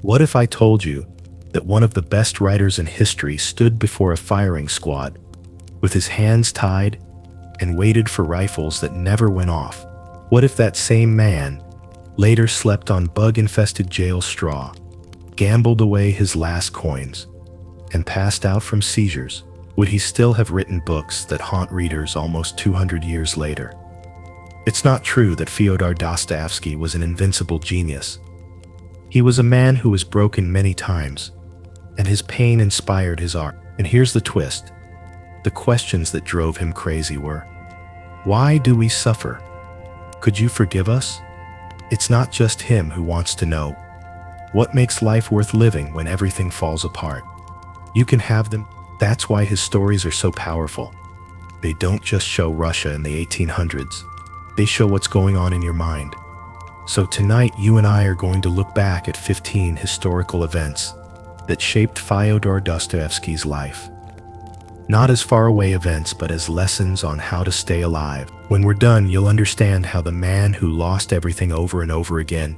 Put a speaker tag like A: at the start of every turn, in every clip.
A: What if I told you that one of the best writers in history stood before a firing squad with his hands tied and waited for rifles that never went off? What if that same man later slept on bug-infested jail straw, gambled away his last coins, and passed out from seizures? Would he still have written books that haunt readers almost 200 years later? It's not true that Fyodor Dostoevsky was an invincible genius. He was a man who was broken many times, and his pain inspired his art. And here's the twist. The questions that drove him crazy were, why do we suffer? Could you forgive us? It's not just him who wants to know, what makes life worth living when everything falls apart? You can have them. That's why his stories are so powerful. They don't just show Russia in the 1800s. They show what's going on in your mind. So tonight, you and I are going to look back at 15 historical events that shaped Fyodor Dostoevsky's life. Not as faraway events, but as lessons on how to stay alive. When we're done, you'll understand how the man who lost everything over and over again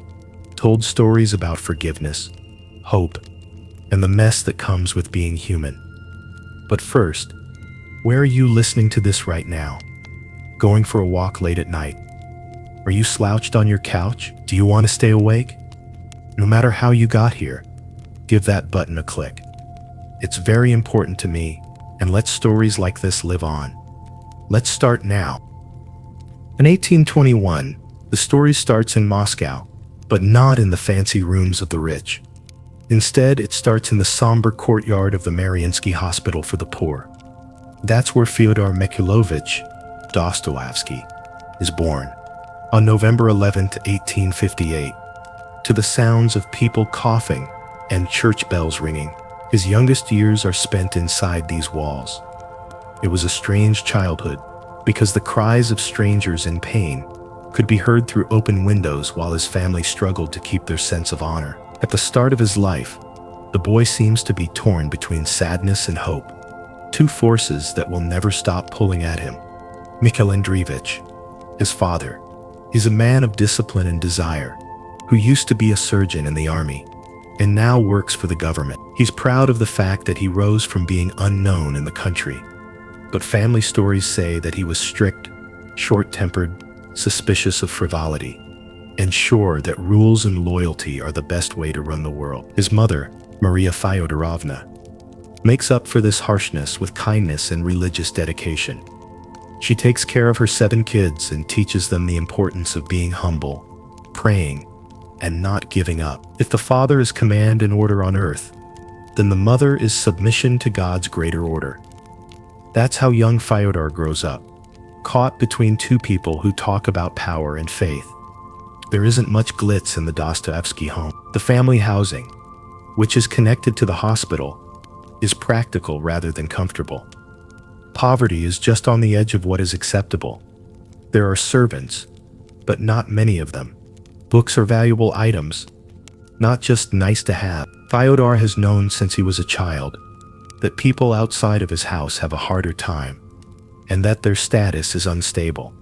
A: told stories about forgiveness, hope, and the mess that comes with being human. But first, where are you listening to this right now? Going for a walk late at night? Are you slouched on your couch? Do you want to stay awake? No matter how you got here, give that button a click. It's very important to me, and let stories like this live on. Let's start now. In 1821, the story starts in Moscow, but not in the fancy rooms of the rich. Instead, it starts in the somber courtyard of the Mariinsky Hospital for the Poor. That's where Fyodor Mikhailovich Dostoevsky is born, on November 11, 1858, to the sounds of people coughing and church bells ringing. His youngest years are spent inside these walls. It was a strange childhood, because the cries of strangers in pain could be heard through open windows while his family struggled to keep their sense of honor. At the start of his life, the boy seems to be torn between sadness and hope, two forces that will never stop pulling at him. Mikhail Andreevich, his father, is a man of discipline and desire, who used to be a surgeon in the army, and now works for the government. He's proud of the fact that he rose from being unknown in the country, but family stories say that he was strict, short-tempered, suspicious of frivolity, and sure that rules and loyalty are the best way to run the world. His mother, Maria Fyodorovna, makes up for this harshness with kindness and religious dedication. She takes care of her 7 kids and teaches them the importance of being humble, praying, and not giving up. If the father is command and order on earth, then the mother is submission to God's greater order. That's how young Fyodor grows up, caught between two people who talk about power and faith. There isn't much glitz in the Dostoevsky home. The family housing, which is connected to the hospital, is practical rather than comfortable. Poverty is just on the edge of what is acceptable. There are servants, but not many of them. Books are valuable items, not just nice to have. Fyodor has known since he was a child that people outside of his house have a harder time, and that their status is unstable.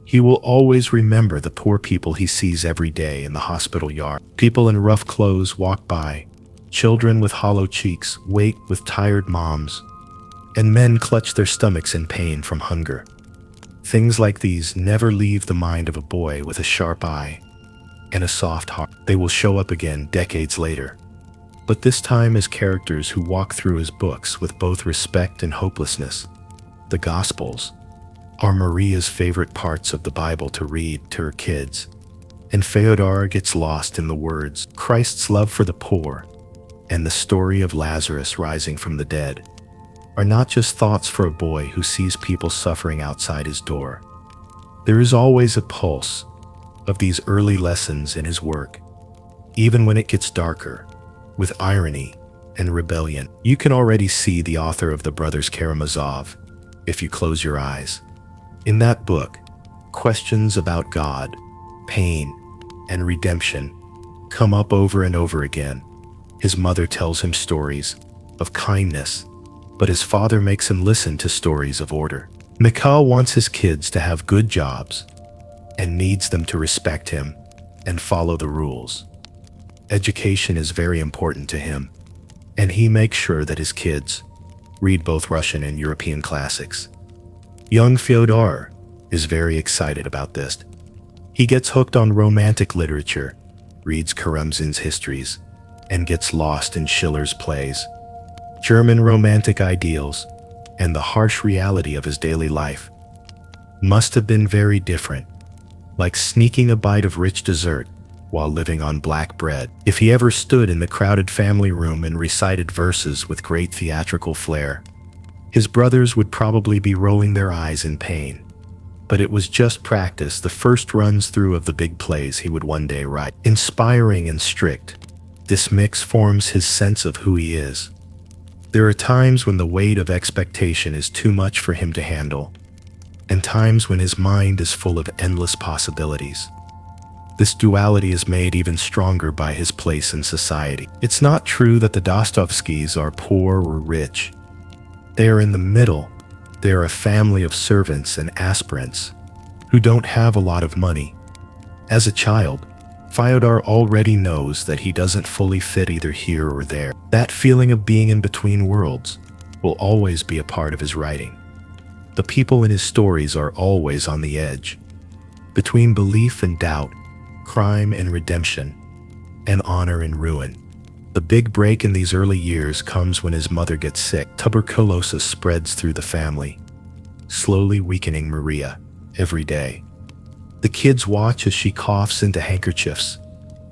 A: He will always remember the poor people he sees every day in the hospital yard. People in rough clothes walk by, children with hollow cheeks wait with tired moms, and men clutch their stomachs in pain from hunger. Things like these never leave the mind of a boy with a sharp eye and a soft heart. They will show up again decades later, but this time as characters who walk through his books with both respect and hopelessness. The Gospels are Maria's favorite parts of the Bible to read to her kids, and Fyodor gets lost in the words, Christ's love for the poor and the story of Lazarus rising from the dead are not just thoughts for a boy who sees people suffering outside his door. There is always a pulse of these early lessons in his work, even when it gets darker, with irony and rebellion. You can already see the author of the Brothers Karamazov if you close your eyes. In that book, questions about God, pain, and redemption come up over and over again. His mother tells him stories of kindness, but his father makes him listen to stories of order. Mikhail wants his kids to have good jobs and needs them to respect him and follow the rules. Education is very important to him, and he makes sure that his kids read both Russian and European classics. Young Fyodor is very excited about this. He gets hooked on romantic literature, reads Karamzin's histories, and gets lost in Schiller's plays. German romantic ideals and the harsh reality of his daily life must have been very different, like sneaking a bite of rich dessert while living on black bread. If he ever stood in the crowded family room and recited verses with great theatrical flair, his brothers would probably be rolling their eyes in pain. But it was just practice, the first runs through of the big plays he would one day write. Inspiring and strict, this mix forms his sense of who he is. There are times when the weight of expectation is too much for him to handle, and times when his mind is full of endless possibilities. This duality is made even stronger by his place in society. It's not true that the Dostoevskys are poor or rich. They are in the middle. They are a family of servants and aspirants who don't have a lot of money. As a child, Fyodor already knows that he doesn't fully fit either here or there. That feeling of being in between worlds will always be a part of his writing. The people in his stories are always on the edge, between belief and doubt, crime and redemption, and honor and ruin. The big break in these early years comes when his mother gets sick. Tuberculosis spreads through the family, slowly weakening Maria every day. The kids watch as she coughs into handkerchiefs,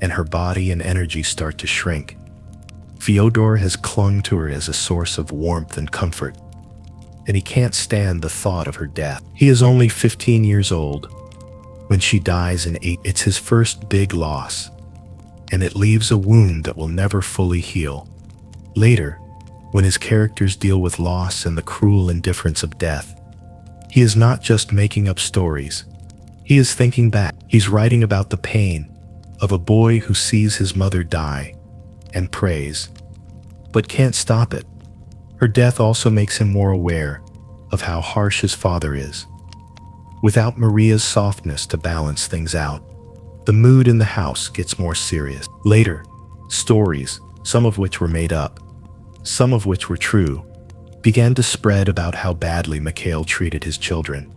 A: and her body and energy start to shrink. Fyodor has clung to her as a source of warmth and comfort, and he can't stand the thought of her death. He is only 15 years old when she dies in 8. It's his first big loss, and it leaves a wound that will never fully heal. Later, when his characters deal with loss and the cruel indifference of death, he is not just making up stories. He is thinking back. He's writing about the pain of a boy who sees his mother die and prays, but can't stop it. Her death also makes him more aware of how harsh his father is. Without Maria's softness to balance things out, the mood in the house gets more serious. Later, stories, some of which were made up, some of which were true, began to spread about how badly Mikhail treated his children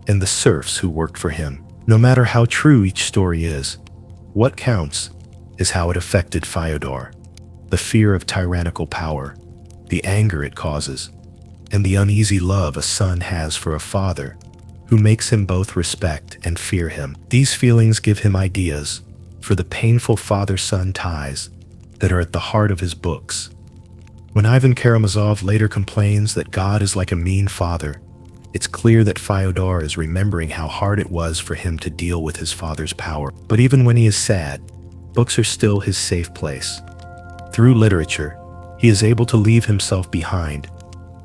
A: and the serfs who worked for him. No matter how true each story is, what counts is how it affected Fyodor. The fear of tyrannical power, the anger it causes, and the uneasy love a son has for a father who makes him both respect and fear him. These feelings give him ideas for the painful father-son ties that are at the heart of his books. When Ivan Karamazov later complains that God is like a mean father, it's clear that Fyodor is remembering how hard it was for him to deal with his father's power. But even when he is sad, books are still his safe place. Through literature, he is able to leave himself behind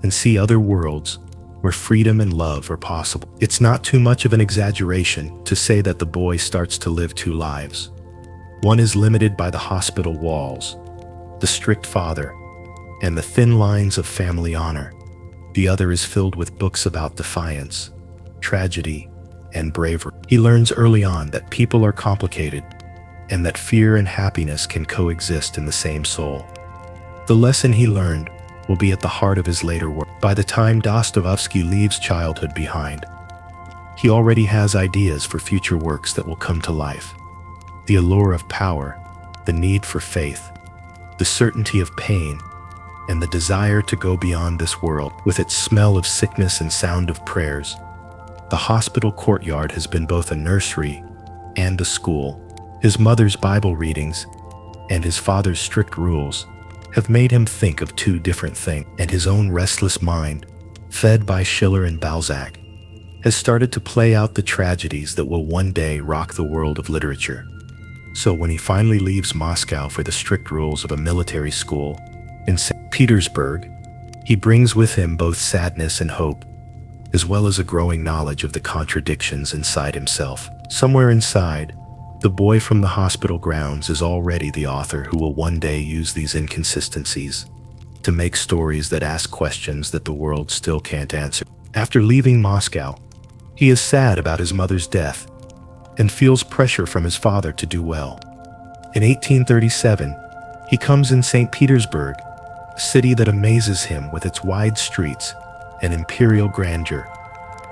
A: and see other worlds where freedom and love are possible. It's not too much of an exaggeration to say that the boy starts to live two lives. One is limited by the hospital walls, the strict father, and the thin lines of family honor. The other is filled with books about defiance, tragedy, and bravery. He learns early on that people are complicated and that fear and happiness can coexist in the same soul. The lesson he learned will be at the heart of his later work. By the time Dostoevsky leaves childhood behind, he already has ideas for future works that will come to life. The allure of power, the need for faith, the certainty of pain, and the desire to go beyond this world. With its smell of sickness and sound of prayers, the hospital courtyard has been both a nursery and a school. His mother's Bible readings and his father's strict rules have made him think of two different things, and his own restless mind, fed by Schiller and Balzac, has started to play out the tragedies that will one day rock the world of literature. So when he finally leaves Moscow for the strict rules of a military school in St. Petersburg, he brings with him both sadness and hope, as well as a growing knowledge of the contradictions inside himself. Somewhere inside, the boy from the hospital grounds is already the author who will one day use these inconsistencies to make stories that ask questions that the world still can't answer. After leaving Moscow, he is sad about his mother's death and feels pressure from his father to do well. In 1837, he comes in St. Petersburg, a city that amazes him with its wide streets and imperial grandeur,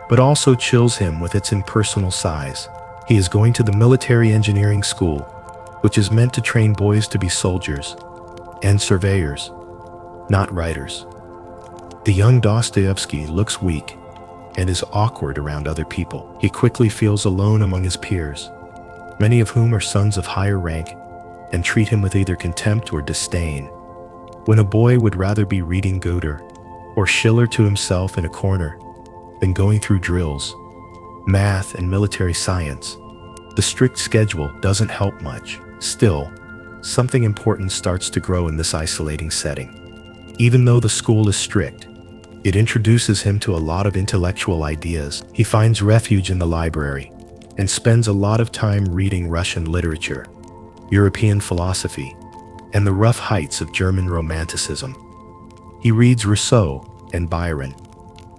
A: but also chills him with its impersonal size. He is going to the military engineering school, which is meant to train boys to be soldiers and surveyors, not writers. The young Dostoevsky looks weak and is awkward around other people. He quickly feels alone among his peers, many of whom are sons of higher rank and treat him with either contempt or disdain. When a boy would rather be reading Goethe or Schiller to himself in a corner than going through drills, math, and military science, the strict schedule doesn't help much. Still, something important starts to grow in this isolating setting. Even though the school is strict, it introduces him to a lot of intellectual ideas. He finds refuge in the library and spends a lot of time reading Russian literature, European philosophy, and the rough heights of German Romanticism. He reads Rousseau and Byron,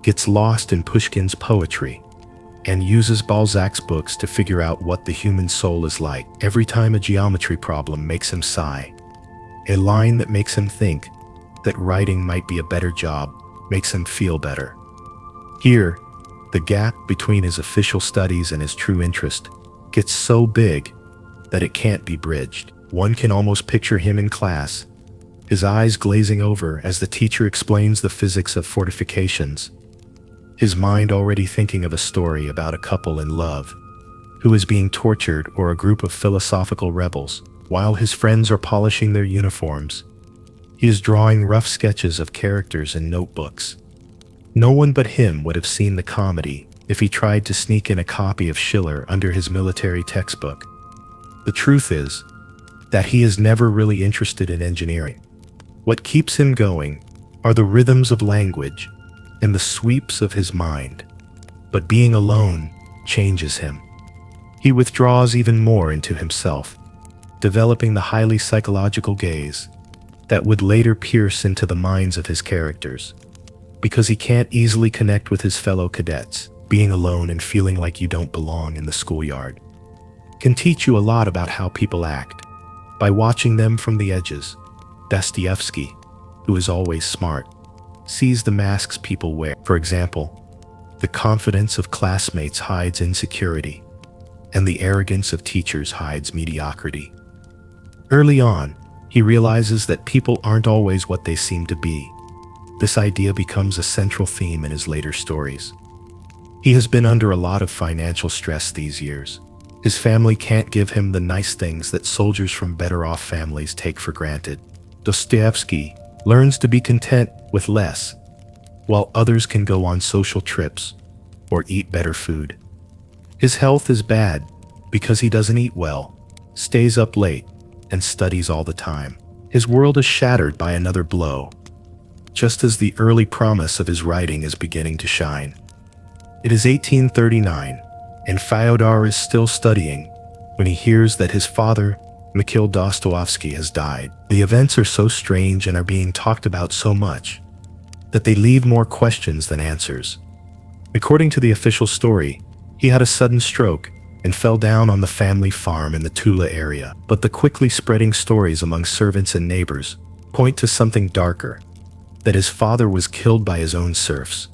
A: gets lost in Pushkin's poetry, and uses Balzac's books to figure out what the human soul is like. Every time a geometry problem makes him sigh, a line that makes him think that writing might be a better job makes him feel better. Here, the gap between his official studies and his true interest gets so big that it can't be bridged. One can almost picture him in class, his eyes glazing over as the teacher explains the physics of fortifications, his mind already thinking of a story about a couple in love who is being tortured or a group of philosophical rebels. While his friends are polishing their uniforms, he is drawing rough sketches of characters in notebooks. No one but him would have seen the comedy if he tried to sneak in a copy of Schiller under his military textbook. The truth is that he is never really interested in engineering. What keeps him going are the rhythms of language and the sweeps of his mind. But being alone changes him. He withdraws even more into himself, developing the highly psychological gaze that would later pierce into the minds of his characters. Because he can't easily connect with his fellow cadets, being alone and feeling like you don't belong in the schoolyard can teach you a lot about how people act. By watching them from the edges, Dostoevsky, who is always smart, sees the masks people wear. For example, the confidence of classmates hides insecurity, and the arrogance of teachers hides mediocrity. Early on, he realizes that people aren't always what they seem to be. This idea becomes a central theme in his later stories. He has been under a lot of financial stress these years. His family can't give him the nice things that soldiers from better-off families take for granted. Dostoevsky learns to be content with less, while others can go on social trips or eat better food. His health is bad because he doesn't eat well, stays up late, and studies all the time. His world is shattered by another blow, just as the early promise of his writing is beginning to shine. It is 1839, and Fyodor is still studying when he hears that his father, Mikhail Dostoevsky, has died. The events are so strange and are being talked about so much that they leave more questions than answers. According to the official story, he had a sudden stroke and fell down on the family farm in the Tula area. But the quickly spreading stories among servants and neighbors point to something darker, that his father was killed by his own serfs,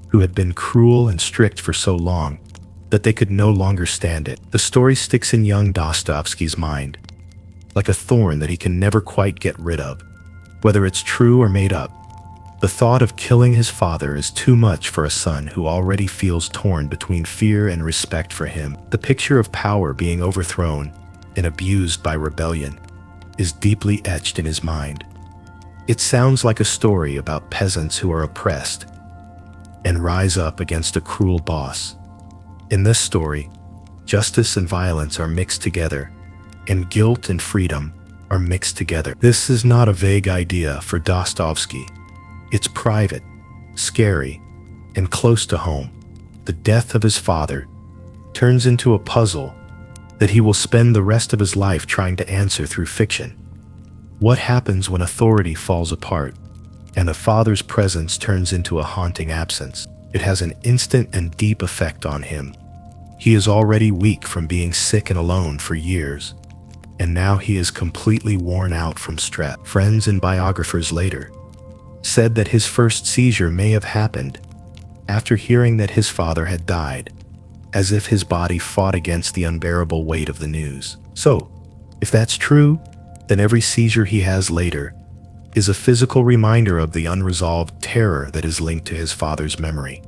A: who had been cruel and strict for so long that they could no longer stand it. The story sticks in young Dostoevsky's mind, like a thorn that he can never quite get rid of. Whether it's true or made up, the thought of killing his father is too much for a son who already feels torn between fear and respect for him. The picture of power being overthrown and abused by rebellion is deeply etched in his mind. It sounds like a story about peasants who are oppressed and rise up against a cruel boss. In this story, justice and violence are mixed together, and guilt and freedom are mixed together. This is not a vague idea for Dostoevsky. It's private, scary, and close to home. The death of his father turns into a puzzle that he will spend the rest of his life trying to answer through fiction. What happens when authority falls apart and the father's presence turns into a haunting absence? It has an instant and deep effect on him. He is already weak from being sick and alone for years, and now he is completely worn out from stress. Friends and biographers later said that his first seizure may have happened after hearing that his father had died, as if his body fought against the unbearable weight of the news. So, if that's true, then every seizure he has later is a physical reminder of the unresolved terror that is linked to his father's memory.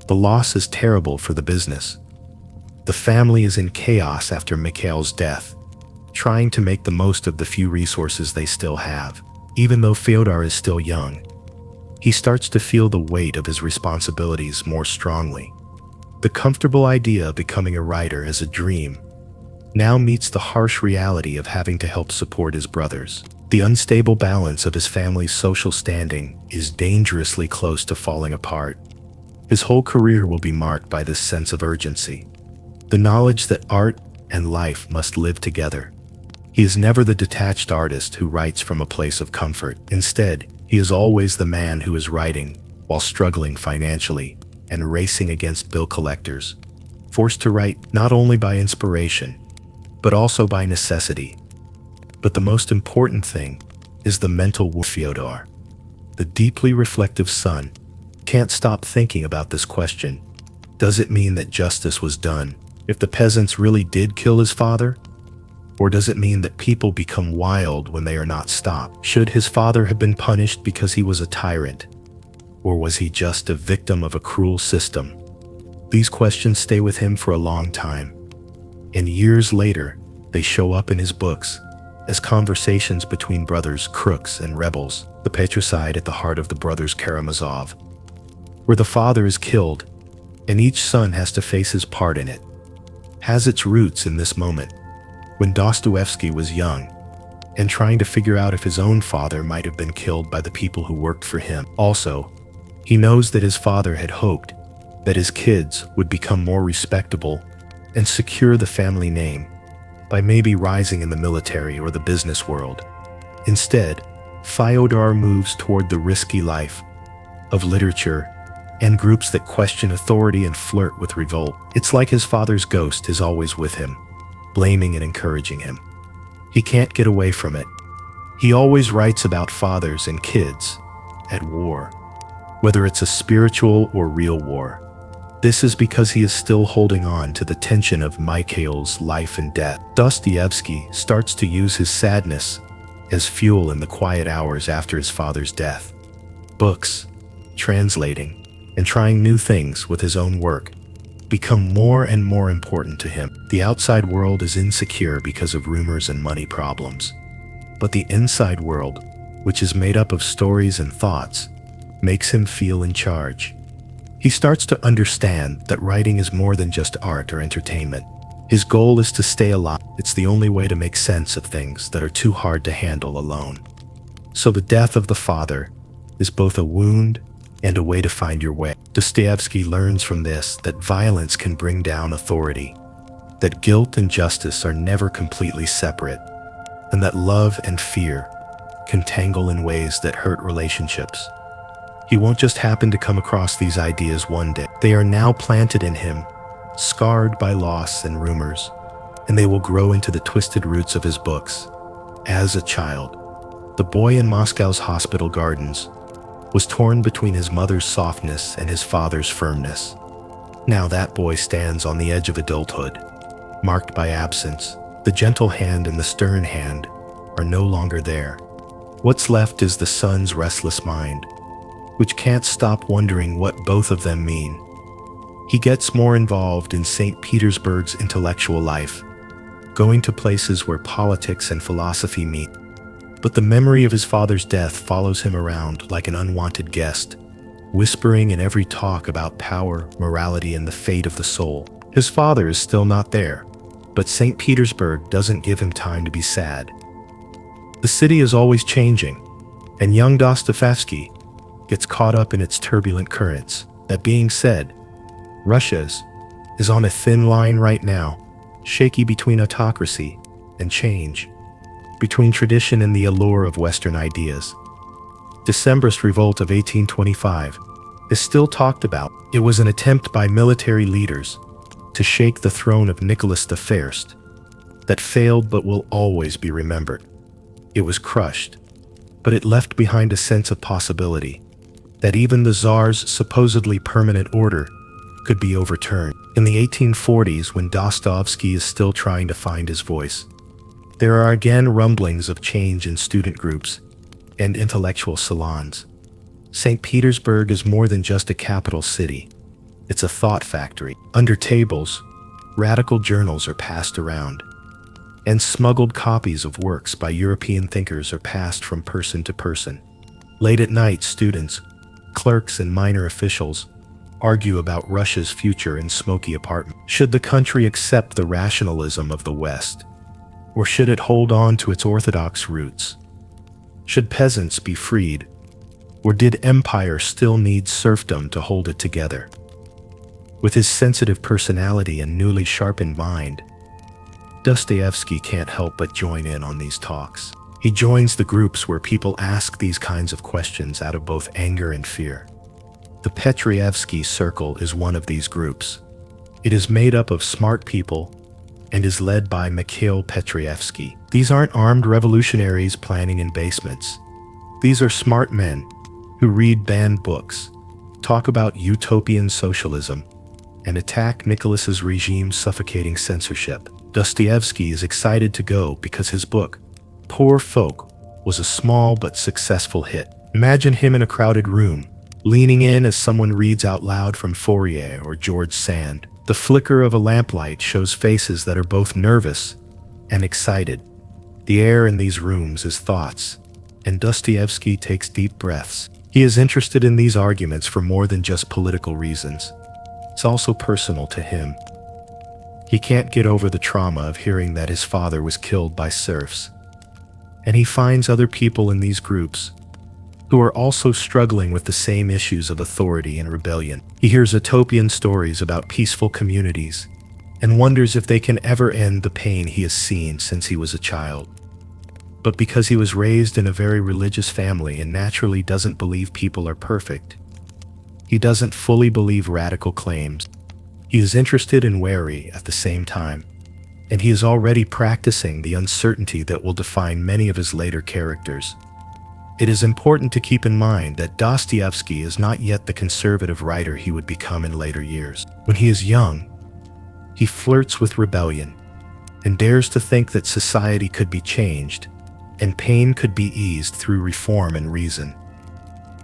A: The loss is terrible for the business. The family is in chaos after Mikhail's death, trying to make the most of the few resources they still have. Even though Fyodor is still young, he starts to feel the weight of his responsibilities more strongly. The comfortable idea of becoming a writer as a dream now meets the harsh reality of having to help support his brothers. The unstable balance of his family's social standing is dangerously close to falling apart. His whole career will be marked by this sense of urgency, the knowledge that art and life must live together. He is never the detached artist who writes from a place of comfort. Instead, he is always the man who is writing while struggling financially and racing against bill collectors, forced to write not only by inspiration, but also by necessity. But the most important thing is the mental war. Fyodor, the deeply reflective son, can't stop thinking about this question. Does it mean that justice was done if the peasants really did kill his father? Or does it mean that people become wild when they are not stopped? Should his father have been punished because he was a tyrant? Or was he just a victim of a cruel system? These questions stay with him for a long time, and years later, they show up in his books as conversations between brothers, crooks, and rebels. The patricide at the heart of the Brothers Karamazov, where the father is killed, and each son has to face his part in it, has its roots in this moment, when Dostoevsky was young and trying to figure out if his own father might have been killed by the people who worked for him. Also, he knows that his father had hoped that his kids would become more respectable and secure the family name by maybe rising in the military or the business world. Instead, Fyodor moves toward the risky life of literature and groups that question authority and flirt with revolt. It's like his father's ghost is always with him, blaming and encouraging him. He can't get away from it. He always writes about fathers and kids at war, whether it's a spiritual or real war. This is because he is still holding on to the tension of Mikhail's life and death. Dostoevsky starts to use his sadness as fuel in the quiet hours after his father's death. Books, translating, and trying new things with his own work become more and more important to him. The outside world is insecure because of rumors and money problems, but the inside world, which is made up of stories and thoughts, makes him feel in charge. He starts to understand that writing is more than just art or entertainment. His goal is to stay alive. It's the only way to make sense of things that are too hard to handle alone. So the death of the father is both a wound and a way to find your way. Dostoevsky learns from this that violence can bring down authority, that guilt and justice are never completely separate, and that love and fear can tangle in ways that hurt relationships. He won't just happen to come across these ideas one day. They are now planted in him, scarred by loss and rumors, and they will grow into the twisted roots of his books. As a child, the boy in Moscow's hospital gardens was torn between his mother's softness and his father's firmness. Now that boy stands on the edge of adulthood, marked by absence. The gentle hand and the stern hand are no longer there. What's left is the son's restless mind, which can't stop wondering what both of them mean. He gets more involved in St. Petersburg's intellectual life, going to places where politics and philosophy meet. But the memory of his father's death follows him around like an unwanted guest, whispering in every talk about power, morality, and the fate of the soul. His father is still not there, but St. Petersburg doesn't give him time to be sad. The city is always changing, and young Dostoevsky gets caught up in its turbulent currents. That being said, Russia is on a thin line right now, shaky between autocracy and change, between tradition and the allure of Western ideas. Decembrist revolt of 1825 is still talked about. It was an attempt by military leaders to shake the throne of Nicholas I, that failed but will always be remembered. It was crushed, but it left behind a sense of possibility, that even the Tsar's supposedly permanent order could be overturned. In the 1840s, when Dostoevsky is still trying to find his voice, there are again rumblings of change in student groups and intellectual salons. St. Petersburg is more than just a capital city. It's a thought factory. Under tables, radical journals are passed around, and smuggled copies of works by European thinkers are passed from person to person. Late at night, students, clerks, and minor officials argue about Russia's future in smoky apartments. Should the country accept the rationalism of the West, or should it hold on to its orthodox roots? Should peasants be freed, or did empire still need serfdom to hold it together? With his sensitive personality and newly sharpened mind, Dostoevsky can't help but join in on these talks. He joins the groups where people ask these kinds of questions out of both anger and fear. The Petroyevsky Circle is one of these groups. It is made up of smart people and is led by Mikhail Petroyevsky. These aren't armed revolutionaries planning in basements. These are smart men who read banned books, talk about utopian socialism, and attack Nicholas's regime's suffocating censorship. Dostoevsky is excited to go because his book, Poor Folk, was a small but successful hit. Imagine him in a crowded room, leaning in as someone reads out loud from Fourier or George Sand. The flicker of a lamplight shows faces that are both nervous and excited. The air in these rooms is thoughts, and Dostoevsky takes deep breaths. He is interested in these arguments for more than just political reasons. It's also personal to him. He can't get over the trauma of hearing that his father was killed by serfs. And he finds other people in these groups who are also struggling with the same issues of authority and rebellion. He hears utopian stories about peaceful communities and wonders if they can ever end the pain he has seen since he was a child. But because he was raised in a very religious family and naturally doesn't believe people are perfect, he doesn't fully believe radical claims. He is interested and wary at the same time, and he is already practicing the uncertainty that will define many of his later characters. It is important to keep in mind that Dostoevsky is not yet the conservative writer he would become in later years. When he is young, he flirts with rebellion and dares to think that society could be changed and pain could be eased through reform and reason.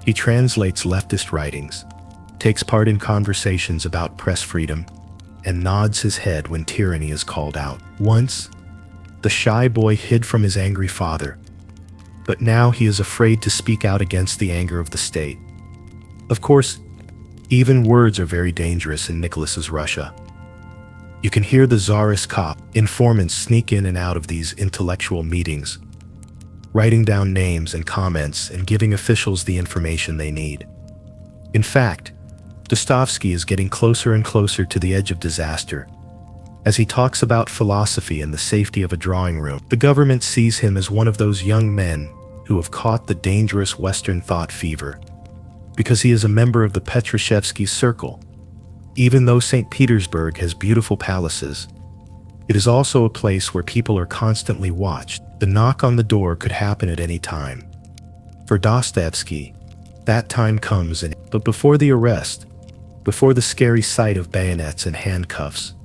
A: He translates leftist writings, takes part in conversations about press freedom, and nods his head when tyranny is called out. Once, the shy boy hid from his angry father, but now he is afraid to speak out against the anger of the state. Of course, even words are very dangerous in Nicholas's Russia. You can hear the czarist cop informants sneak in and out of these intellectual meetings, writing down names and comments and giving officials the information they need. In fact, Dostoevsky is getting closer and closer to the edge of disaster. As he talks about philosophy and the safety of a drawing room, the government sees him as one of those young men who have caught the dangerous Western thought fever, because he is a member of the Petroyevsky Circle. Even though St. Petersburg has beautiful palaces, it is also a place where people are constantly watched. The knock on the door could happen at any time. For Dostoevsky, that time comes, but before the arrest, before the scary sight of bayonets and handcuffs,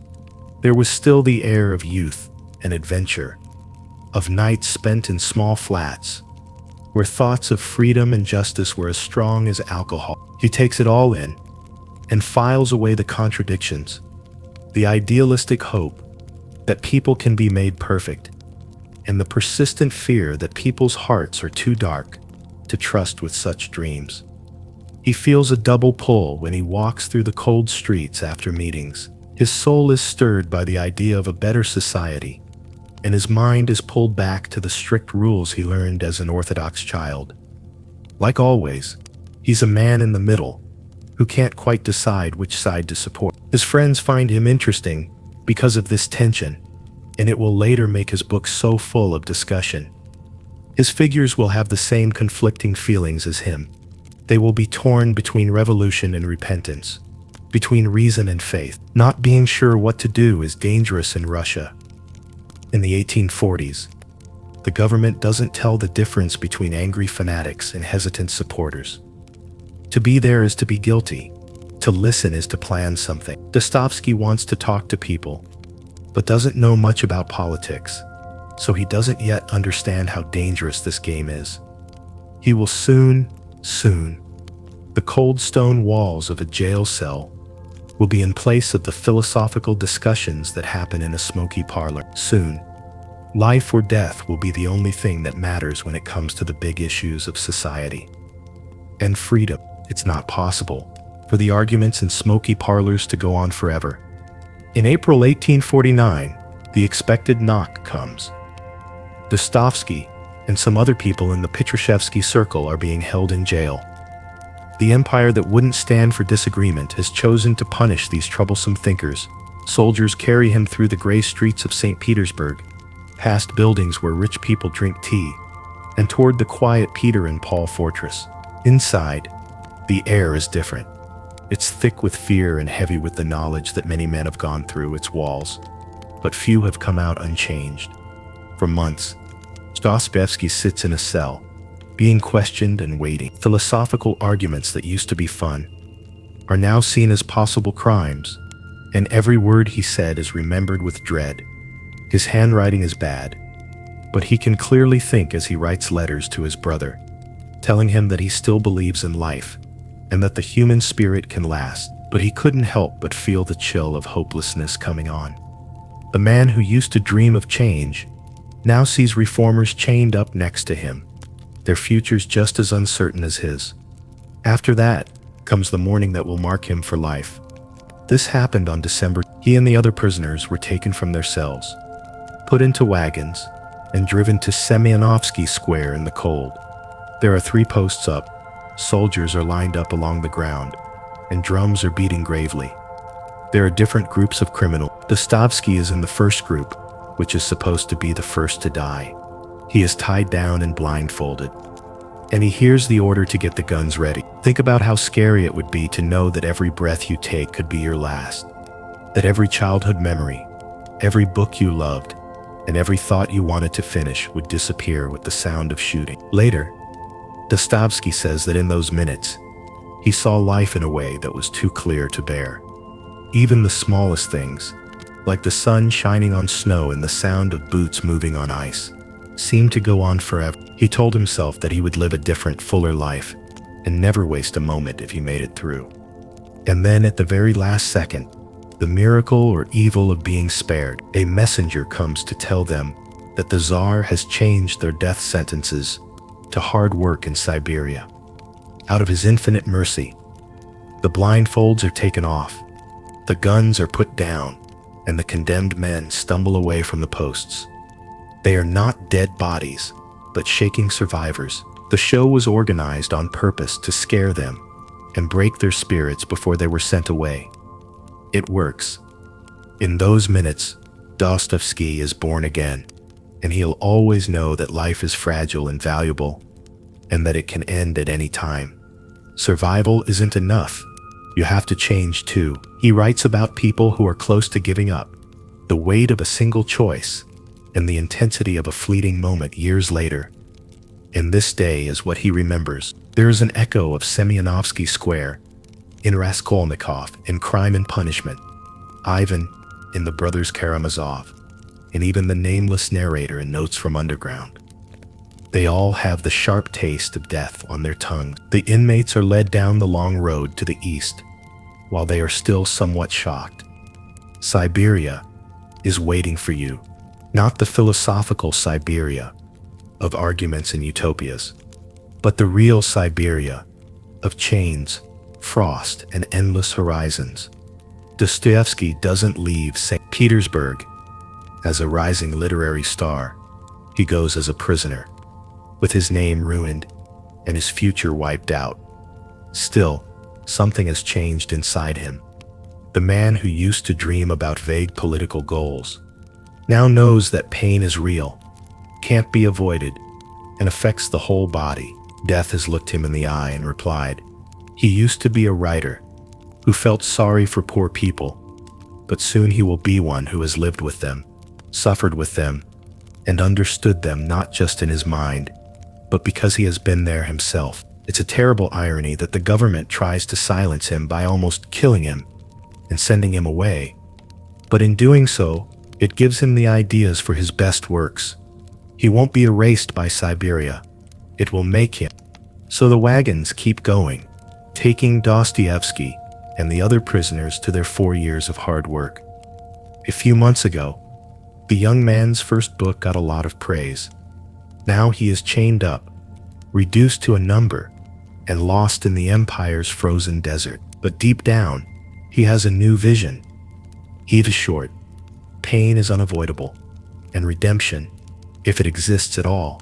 A: there was still the air of youth and adventure, of nights spent in small flats, where thoughts of freedom and justice were as strong as alcohol. He takes it all in and files away the contradictions, the idealistic hope that people can be made perfect, and the persistent fear that people's hearts are too dark to trust with such dreams. He feels a double pull when he walks through the cold streets after meetings. His soul is stirred by the idea of a better society, and his mind is pulled back to the strict rules he learned as an Orthodox child. Like always, he's a man in the middle, who can't quite decide which side to support. His friends find him interesting because of this tension, and it will later make his book so full of discussion. His figures will have the same conflicting feelings as him. They will be torn between revolution and repentance, between reason and faith. Not being sure what to do is dangerous in Russia. In the 1840s, the government doesn't tell the difference between angry fanatics and hesitant supporters. To be there is to be guilty. To listen is to plan something. Dostoevsky wants to talk to people, but doesn't know much about politics, so he doesn't yet understand how dangerous this game is. He will soon, the cold stone walls of a jail cell will be in place of the philosophical discussions that happen in a smoky parlor. Soon, life or death will be the only thing that matters when it comes to the big issues of society. And freedom. It's not possible for the arguments in smoky parlors to go on forever. In April 1849, the expected knock comes. Dostoevsky and some other people in the Petersburg circle are being held in jail. The empire that wouldn't stand for disagreement has chosen to punish these troublesome thinkers. Soldiers carry him through the gray streets of St. Petersburg, past buildings where rich people drink tea, and toward the quiet Peter and Paul fortress. Inside, the air is different. It's thick with fear and heavy with the knowledge that many men have gone through its walls, but few have come out unchanged. For months, Dostoevsky sits in a cell, being questioned and waiting. Philosophical arguments that used to be fun are now seen as possible crimes, and every word he said is remembered with dread. His handwriting is bad, but he can clearly think as he writes letters to his brother, telling him that he still believes in life and that the human spirit can last. But he couldn't help but feel the chill of hopelessness coming on. The man who used to dream of change now sees reformers chained up next to him, their futures just as uncertain as his. After that comes the morning that will mark him for life. This happened on December. He and the other prisoners were taken from their cells, put into wagons, and driven to Semyonovsky Square in the cold. There are 3 posts up, soldiers are lined up along the ground, and drums are beating gravely. There are different groups of criminals. Dostoevsky is in the first group, which is supposed to be the first to die. He is tied down and blindfolded, and he hears the order to get the guns ready. Think about how scary it would be to know that every breath you take could be your last, that every childhood memory, every book you loved, and every thought you wanted to finish would disappear with the sound of shooting. Later, Dostoevsky says that in those minutes, he saw life in a way that was too clear to bear. Even the smallest things, like the sun shining on snow and the sound of boots moving on ice, seemed to go on forever. He told himself that he would live a different, fuller life and never waste a moment if he made it through. And then at the very last second, the miracle or evil of being spared, a messenger comes to tell them that the Tsar has changed their death sentences to hard work in Siberia. Out of his infinite mercy, the blindfolds are taken off, the guns are put down, and the condemned men stumble away from the posts. They are not dead bodies, but shaking survivors. The show was organized on purpose to scare them and break their spirits before they were sent away. It works. In those minutes, Dostoevsky is born again, and he'll always know that life is fragile and valuable, and that it can end at any time. Survival isn't enough. You have to change too. He writes about people who are close to giving up, the weight of a single choice, and the intensity of a fleeting moment years later. And this day is what he remembers. There is an echo of Semyonovsky Square, in Raskolnikov, in Crime and Punishment, Ivan, in the Brothers Karamazov, and even the nameless narrator in Notes from Underground. They all have the sharp taste of death on their tongues. The inmates are led down the long road to the east, while they are still somewhat shocked. Siberia is waiting for you, not the philosophical Siberia of arguments and utopias, but the real Siberia of chains, frost, and endless horizons. Dostoevsky doesn't leave St. Petersburg as a rising literary star. He goes as a prisoner, with his name ruined and his future wiped out. Still, something has changed inside him. The man who used to dream about vague political goals now knows that pain is real, can't be avoided, and affects the whole body. Death has looked him in the eye and replied, "He used to be a writer who felt sorry for poor people, but soon he will be one who has lived with them." suffered with them, and understood them not just in his mind, but because he has been there himself. It's a terrible irony that the government tries to silence him by almost killing him and sending him away. But in doing so, it gives him the ideas for his best works. He won't be erased by Siberia. It will make him. So the wagons keep going, taking Dostoevsky and the other prisoners to their 4 years of hard work. A few months ago, the young man's first book got a lot of praise. Now he is chained up, reduced to a number, and lost in the empire's frozen desert. But deep down, he has a new vision. He is short. Pain is unavoidable, and redemption, if it exists at all,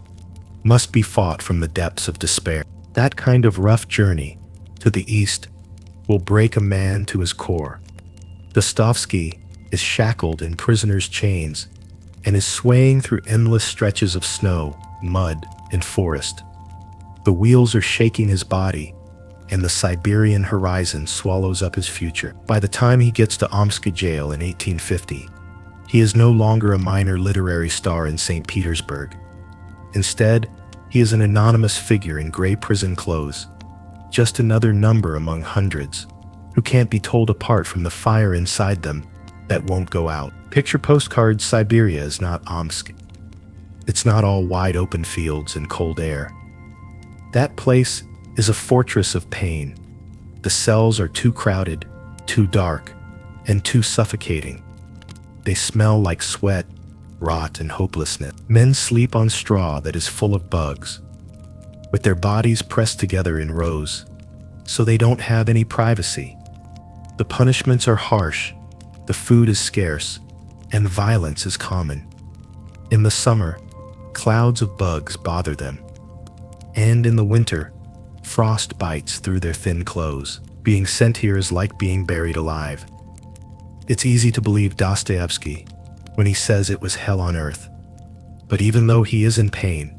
A: must be fought from the depths of despair. That kind of rough journey to the east will break a man to his core. Dostoevsky is shackled in prisoner's chains and is swaying through endless stretches of snow, mud, and forest. The wheels are shaking his body, and the Siberian horizon swallows up his future. By the time he gets to Omsk jail in 1850, he is no longer a minor literary star in St. Petersburg. Instead, he is an anonymous figure in gray prison clothes, just another number among hundreds who can't be told apart from the fire inside them that won't go out. Picture postcard Siberia is not Omsk. It's not all wide open fields and cold air. That place is a fortress of pain. The cells are too crowded, too dark, and too suffocating. They smell like sweat, rot, and hopelessness. Men sleep on straw that is full of bugs, with their bodies pressed together in rows, so they don't have any privacy. The punishments are harsh, the food is scarce, and violence is common. In the summer, clouds of bugs bother them, and in the winter, frost bites through their thin clothes. Being sent here is like being buried alive. It's easy to believe Dostoevsky when he says it was hell on earth. But even though he is in pain,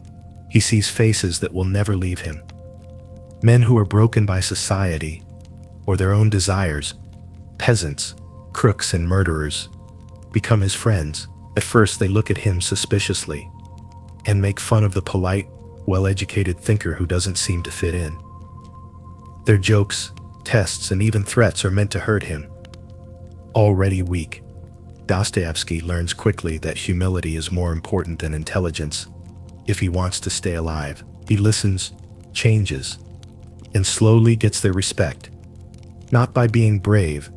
A: he sees faces that will never leave him. Men who are broken by society or their own desires, peasants, crooks, and murderers, become his friends. At first they look at him suspiciously and make fun of the polite, well-educated thinker who doesn't seem to fit in. Their jokes, tests, and even threats are meant to hurt him. Already weak, Dostoevsky learns quickly that humility is more important than intelligence. If he wants to stay alive, he listens, changes, and slowly gets their respect, not by being brave,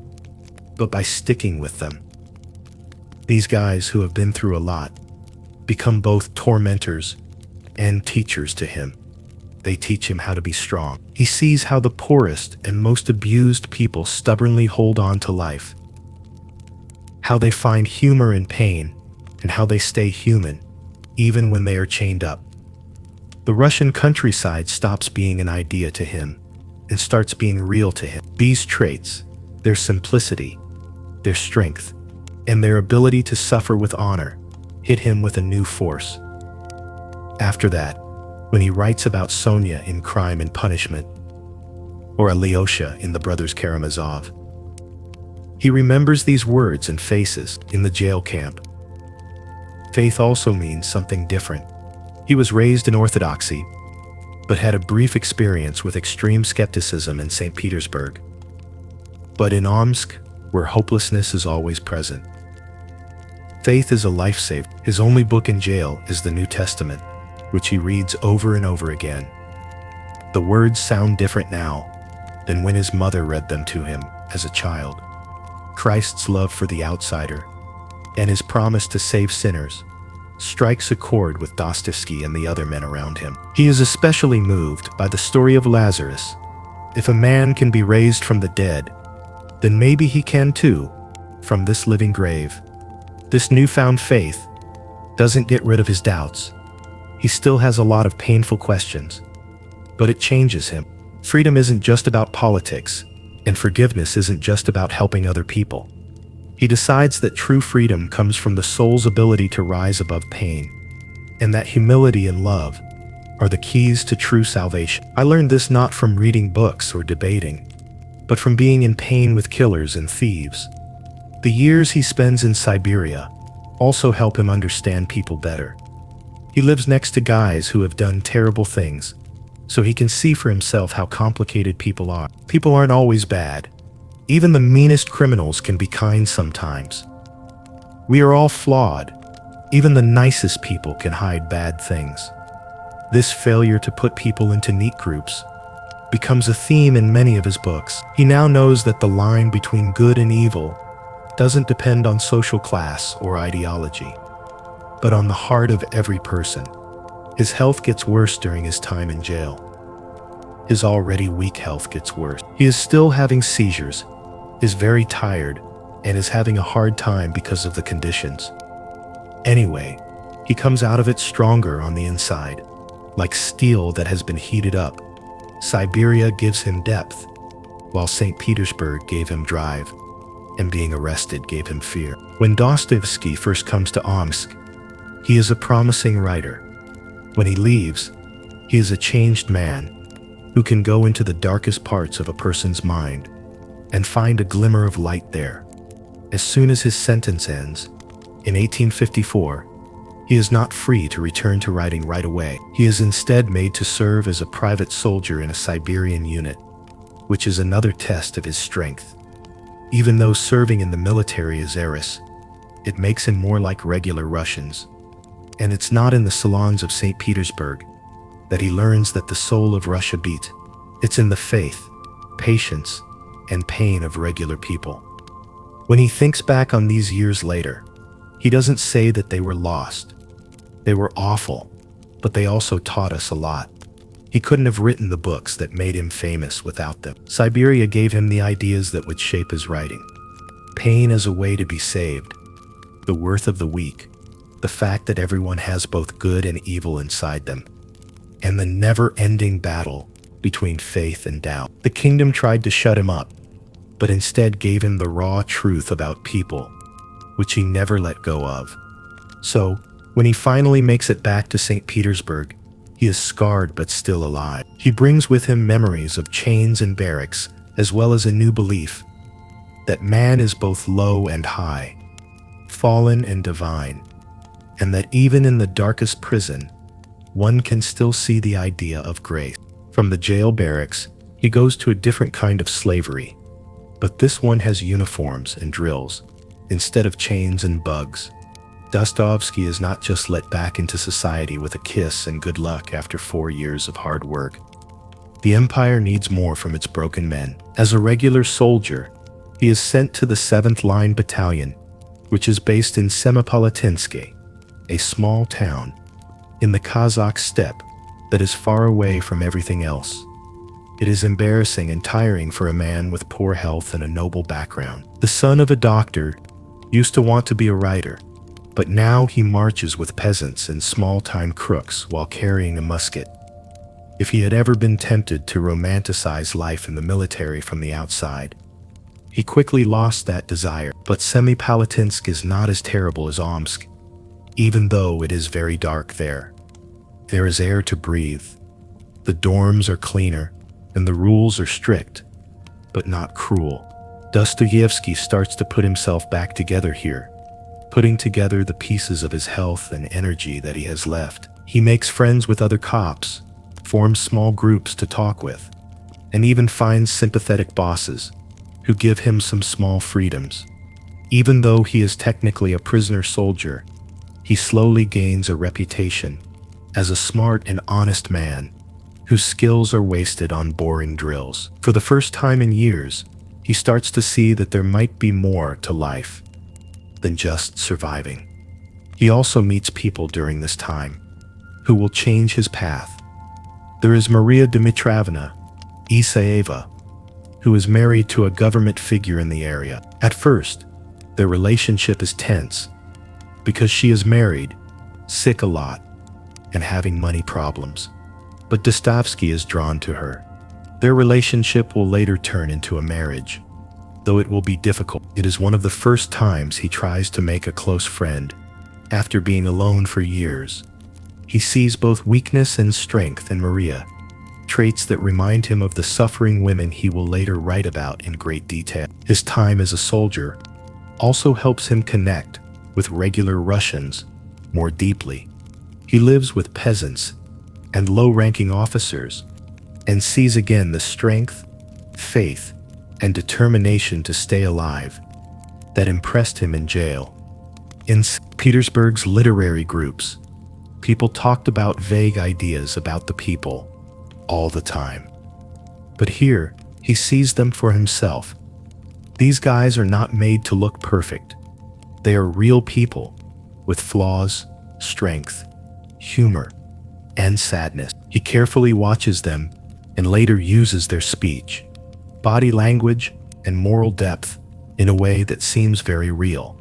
A: but by sticking with them. These guys who have been through a lot become both tormentors and teachers to him. They teach him how to be strong. He sees how the poorest and most abused people stubbornly hold on to life, how they find humor in pain, and how they stay human, even when they are chained up. The Russian countryside stops being an idea to him and starts being real to him. These traits, their simplicity, their strength, and their ability to suffer with honor, hit him with a new force. After that, when he writes about Sonia in Crime and Punishment, or Alyosha in the Brothers Karamazov, he remembers these words and faces in the jail camp. Faith also means something different. He was raised in Orthodoxy, but had a brief experience with extreme skepticism in St. Petersburg. But in Omsk, where hopelessness is always present, faith is a lifesaver. His only book in jail is the New Testament, which he reads over and over again. The words sound different now than when his mother read them to him as a child. Christ's love for the outsider and his promise to save sinners strikes a chord with Dostoevsky and the other men around him. He is especially moved by the story of Lazarus. If a man can be raised from the dead, then maybe he can too, from this living grave. This newfound faith doesn't get rid of his doubts. He still has a lot of painful questions, but it changes him. Freedom isn't just about politics, and forgiveness isn't just about helping other people. He decides that true freedom comes from the soul's ability to rise above pain, and that humility and love are the keys to true salvation. I learned this not from reading books or debating, but from being in pain with killers and thieves. The years he spends in Siberia also help him understand people better. He lives next to guys who have done terrible things, so he can see for himself how complicated people are. People aren't always bad. Even the meanest criminals can be kind sometimes. We are all flawed. Even the nicest people can hide bad things. This failure to put people into neat groups becomes a theme in many of his books. He now knows that the line between good and evil doesn't depend on social class or ideology, but on the heart of every person. His health gets worse during his time in jail. His already weak health gets worse. He is still having seizures, is very tired, and is having a hard time because of the conditions. Anyway, he comes out of it stronger on the inside, like steel that has been heated up. Siberia gives him depth, while St. Petersburg gave him drive, and being arrested gave him fear. When Dostoevsky first comes to Omsk, he is a promising writer. When he leaves, he is a changed man who can go into the darkest parts of a person's mind and find a glimmer of light there. As soon as his sentence ends, in 1854, he is not free to return to writing right away. He is instead made to serve as a private soldier in a Siberian unit, which is another test of his strength. Even though serving in the military is heiress, it makes him more like regular Russians. And it's not in the salons of St. Petersburg that he learns that the soul of Russia beat. It's in the faith, patience, and pain of regular people. When he thinks back on these years later, he doesn't say that they were lost. They were awful, but they also taught us a lot. He couldn't have written the books that made him famous without them. Siberia gave him the ideas that would shape his writing. Pain as a way to be saved, the worth of the weak, the fact that everyone has both good and evil inside them, and the never-ending battle between faith and doubt. The kingdom tried to shut him up, but instead gave him the raw truth about people, which he never let go of. So, when he finally makes it back to St. Petersburg, he is scarred but still alive. He brings with him memories of chains and barracks, as well as a new belief that man is both low and high, fallen and divine, and that even in the darkest prison, one can still see the idea of grace. From the jail barracks, he goes to a different kind of slavery, but this one has uniforms and drills, instead of chains and bugs. Dostoevsky is not just let back into society with a kiss and good luck after 4 years of hard work. The empire needs more from its broken men. As a regular soldier, he is sent to the 7th Line Battalion, which is based in Semipalatinsk, a small town in the Kazakh steppe that is far away from everything else. It is embarrassing and tiring for a man with poor health and a noble background. The son of a doctor used to want to be a writer, but now he marches with peasants and small-time crooks while carrying a musket. If he had ever been tempted to romanticize life in the military from the outside, he quickly lost that desire. But Semipalatinsk is not as terrible as Omsk, even though it is very dark there. There is air to breathe. The dorms are cleaner, and the rules are strict, but not cruel. Dostoevsky starts to put himself back together here, putting together the pieces of his health and energy that he has left. He makes friends with other cops, forms small groups to talk with, and even finds sympathetic bosses who give him some small freedoms. Even though he is technically a prisoner soldier, he slowly gains a reputation as a smart and honest man whose skills are wasted on boring drills. For the first time in years, he starts to see that there might be more to life than just surviving. He also meets people during this time who will change his path. There is Maria Dmitrovna Isaeva, who is married to a government figure in the area. At first, their relationship is tense because she is married, sick a lot, and having money problems. But Dostoevsky is drawn to her. Their relationship will later turn into a marriage, though it will be difficult. It is one of the first times he tries to make a close friend after being alone for years. He sees both weakness and strength in Maria, traits that remind him of the suffering women he will later write about in great detail. His time as a soldier also helps him connect with regular Russians more deeply. He lives with peasants and low-ranking officers and sees again the strength, faith, and determination to stay alive that impressed him in jail. In Petersburg's literary groups, people talked about vague ideas about the people all the time. But here, he sees them for himself. These guys are not made to look perfect. They are real people with flaws, strength, humor, and sadness. He carefully watches them and later uses their speech, body language, and moral depth in a way that seems very real.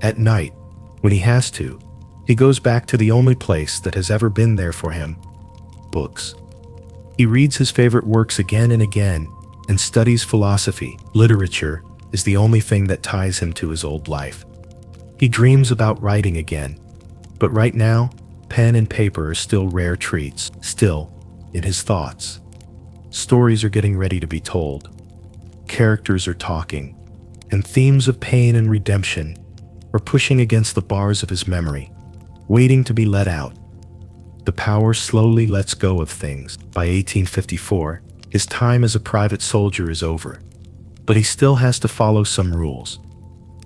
A: At night, when he has to, he goes back to the only place that has ever been there for him: books. He reads his favorite works again and again and studies philosophy. Literature is the only thing that ties him to his old life. He dreams about writing again, but right now, pen and paper are still rare treats. Still, in his thoughts, stories are getting ready to be told. Characters are talking, and themes of pain and redemption are pushing against the bars of his memory, waiting to be let out. The power slowly lets go of things. By 1854, his time as a private soldier is over, but he still has to follow some rules.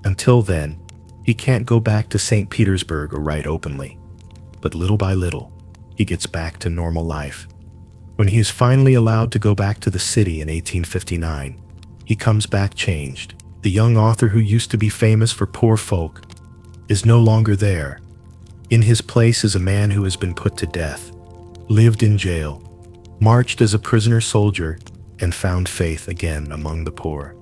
A: Until then, he can't go back to St. Petersburg or write openly. But little by little, he gets back to normal life. When he is finally allowed to go back to the city in 1859, he comes back changed. The young author who used to be famous for Poor Folk is no longer there. In his place is a man who has been put to death, lived in jail, marched as a prisoner soldier, and found faith again among the poor.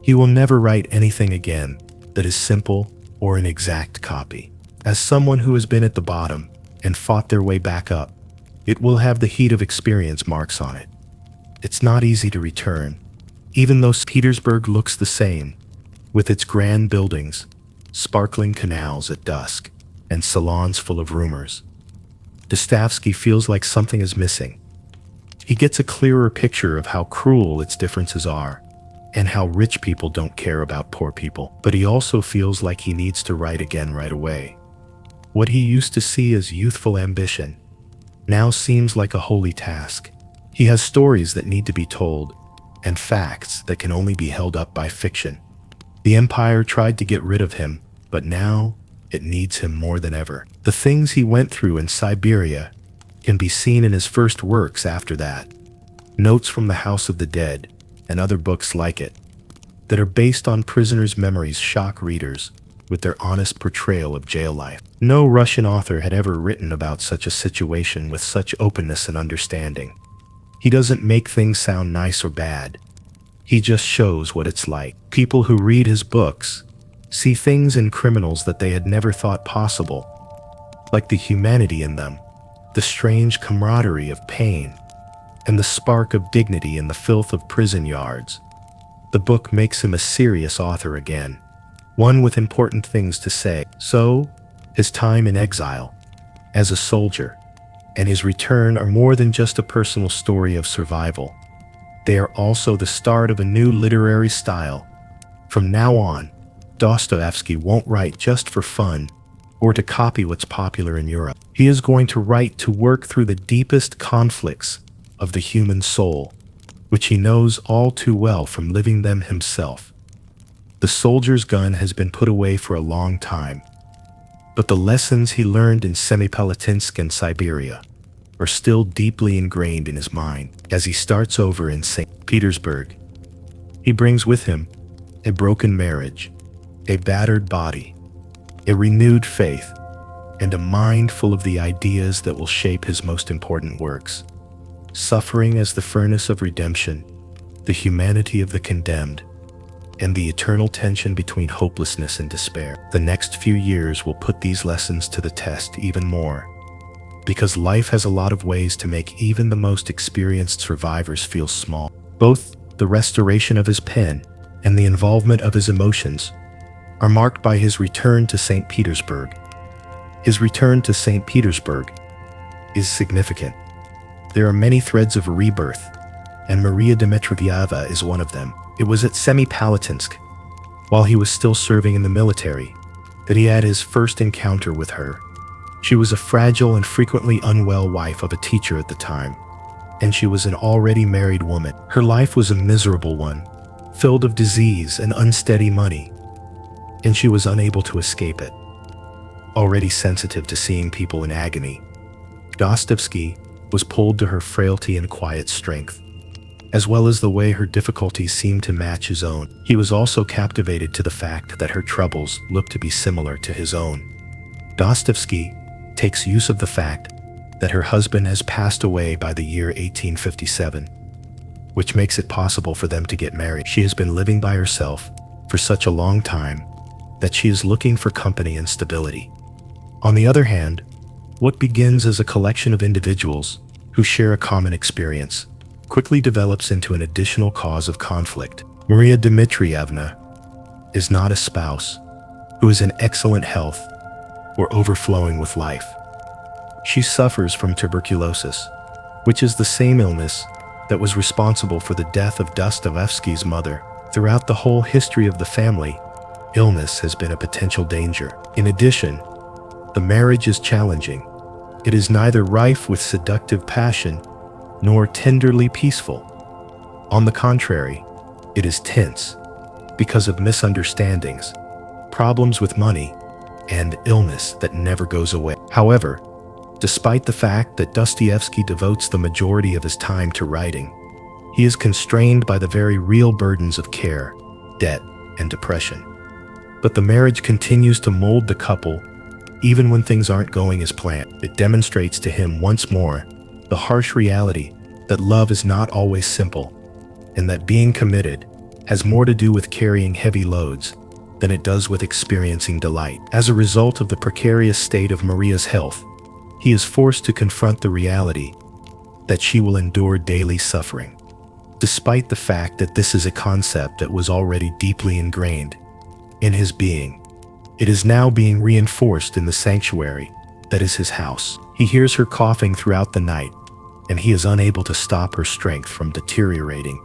A: He will never write anything again that is simple or an exact copy. As someone who has been at the bottom and fought their way back up, it will have the heat of experience marks on it. It's not easy to return, even though Petersburg looks the same, with its grand buildings, sparkling canals at dusk, and salons full of rumors. Dostoevsky feels like something is missing. He gets a clearer picture of how cruel its differences are, and how rich people don't care about poor people. But he also feels like he needs to write again right away. What he used to see as youthful ambition now seems like a holy task. He has stories that need to be told, and facts that can only be held up by fiction. The empire tried to get rid of him, but now it needs him more than ever. The things he went through in Siberia can be seen in his first works after that. Notes from the House of the Dead, and other books like it, that are based on prisoners' memories shock readers with their honest portrayal of jail life. No Russian author had ever written about such a situation with such openness and understanding. He doesn't make things sound nice or bad. He just shows what it's like. People who read his books see things in criminals that they had never thought possible, like the humanity in them, the strange camaraderie of pain, and the spark of dignity in the filth of prison yards. The book makes him a serious author again, one with important things to say. So, his time in exile, as a soldier, and his return are more than just a personal story of survival. They are also the start of a new literary style. From now on, Dostoevsky won't write just for fun or to copy what's popular in Europe. He is going to write to work through the deepest conflicts of the human soul, which he knows all too well from living them himself. The soldier's gun has been put away for a long time, but the lessons he learned in Semipalatinsk and Siberia are still deeply ingrained in his mind. As he starts over in St. Petersburg, he brings with him a broken marriage, a battered body, a renewed faith, and a mind full of the ideas that will shape his most important works. Suffering as the furnace of redemption, the humanity of the condemned, and the eternal tension between hopelessness and despair. The next few years will put these lessons to the test even more, because life has a lot of ways to make even the most experienced survivors feel small. Both the restoration of his pen and the involvement of his emotions are marked by his return to St. Petersburg. His return to St. Petersburg is significant. There are many threads of rebirth, and Maria Dmitrievna is one of them. It was at Semipalatinsk, while he was still serving in the military, that he had his first encounter with her. She was a fragile and frequently unwell wife of a teacher at the time, and she was an already married woman. Her life was a miserable one, filled of disease and unsteady money, and she was unable to escape it. Already sensitive to seeing people in agony, Dostoevsky was pulled to her frailty and quiet strength, as well as the way her difficulties seemed to match his own. He was also captivated to the fact that her troubles looked to be similar to his own. Dostoevsky takes use of the fact that her husband has passed away by the year 1857, which makes it possible for them to get married. She has been living by herself for such a long time that she is looking for company and stability. On the other hand, what begins as a collection of individuals who share a common experience quickly develops into an additional cause of conflict. Maria Dmitrievna is not a spouse who is in excellent health or overflowing with life. She suffers from tuberculosis, which is the same illness that was responsible for the death of Dostoevsky's mother. Throughout the whole history of the family, illness has been a potential danger. In addition, the marriage is challenging. It is neither rife with seductive passion nor tenderly peaceful. On the contrary, it is tense because of misunderstandings, problems with money, and illness that never goes away. However, despite the fact that Dostoevsky devotes the majority of his time to writing, he is constrained by the very real burdens of care, debt, and depression. But the marriage continues to mold the couple even when things aren't going as planned. It demonstrates to him once more the harsh reality that love is not always simple, and that being committed has more to do with carrying heavy loads than it does with experiencing delight. As a result of the precarious state of Maria's health, he is forced to confront the reality that she will endure daily suffering. Despite the fact that this is a concept that was already deeply ingrained in his being, it is now being reinforced in the sanctuary that is his house. He hears her coughing throughout the night, and he is unable to stop her strength from deteriorating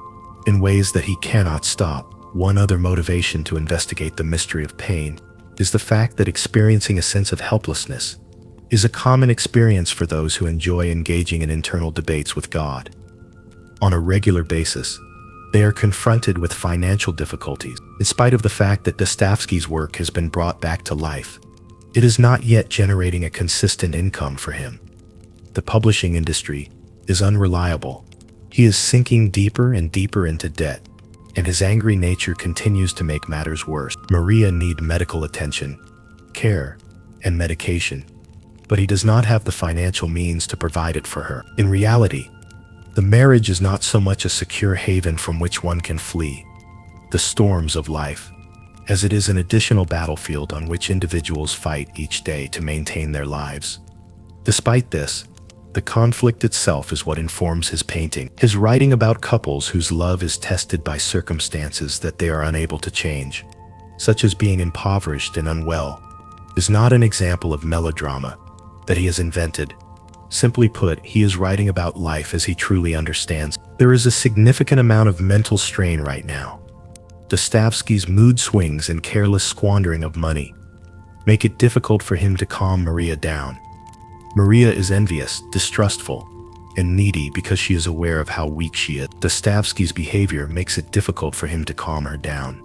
A: in ways that he cannot stop. One other motivation to investigate the mystery of pain is the fact that experiencing a sense of helplessness is a common experience for those who enjoy engaging in internal debates with God. On a regular basis, they are confronted with financial difficulties. In spite of the fact that Dostoevsky's work has been brought back to life, it is not yet generating a consistent income for him. The publishing industry is unreliable. He is sinking deeper and deeper into debt, and his angry nature continues to make matters worse. Maria needs medical attention, care, and medication, but he does not have the financial means to provide it for her. In reality, the marriage is not so much a secure haven from which one can flee the storms of life, as it is an additional battlefield on which individuals fight each day to maintain their lives. Despite this, the conflict itself is what informs his painting. His writing about couples whose love is tested by circumstances that they are unable to change, such as being impoverished and unwell, is not an example of melodrama that he has invented. Simply put, he is writing about life as he truly understands. There is a significant amount of mental strain right now. Dostoevsky's mood swings and careless squandering of money make it difficult for him to calm Maria down. Maria is envious, distrustful, and needy because she is aware of how weak she is. Dostoevsky's behavior makes it difficult for him to calm her down.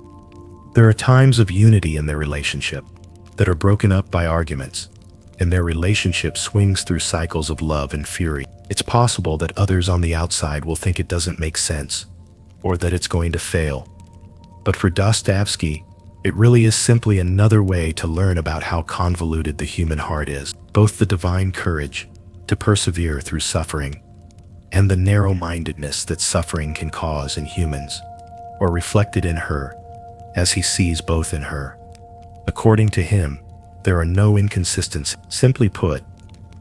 A: There are times of unity in their relationship that are broken up by arguments, and their relationship swings through cycles of love and fury. It's possible that others on the outside will think it doesn't make sense, or that it's going to fail. But for Dostoevsky, it really is simply another way to learn about how convoluted the human heart is. Both the divine courage to persevere through suffering and the narrow-mindedness that suffering can cause in humans are reflected in her, as he sees both in her. According to him, there are no inconsistencies. Simply put,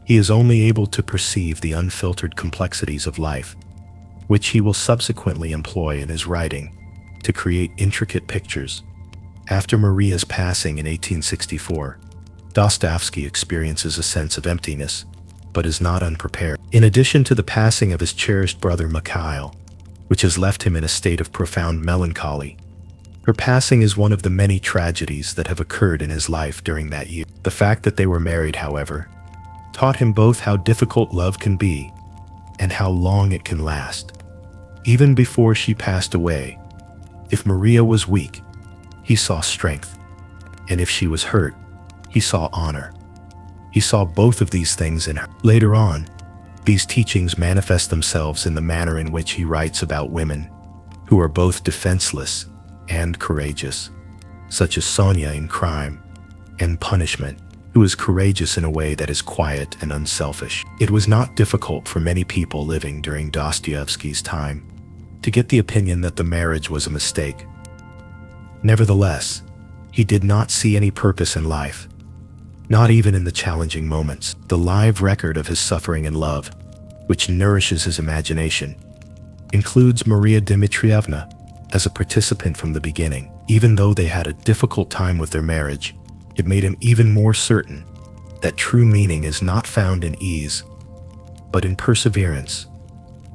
A: he is only able to perceive the unfiltered complexities of life, which he will subsequently employ in his writing to create intricate pictures. After Maria's passing in 1864, Dostoevsky experiences a sense of emptiness, but is not unprepared. In addition to the passing of his cherished brother Mikhail, which has left him in a state of profound melancholy, Her passing is one of the many tragedies that have occurred in his life during that year. The fact that they were married, however, taught him both how difficult love can be and how long it can last. Even before she passed away, if Maria was weak, he saw strength, and if she was hurt, he saw honor. He saw both of these things in her. Later on, these teachings manifest themselves in the manner in which he writes about women who are both defenseless and courageous, such as Sonia in Crime and Punishment, who is courageous in a way that is quiet and unselfish. It was not difficult for many people living during Dostoevsky's time to get the opinion that the marriage was a mistake. Nevertheless, he did not see any purpose in life, not even in the challenging moments. The live record of his suffering and love, which nourishes his imagination, includes Maria Dmitrievna as a participant from the beginning. Even though they had a difficult time with their marriage, it made him even more certain that true meaning is not found in ease, but in perseverance,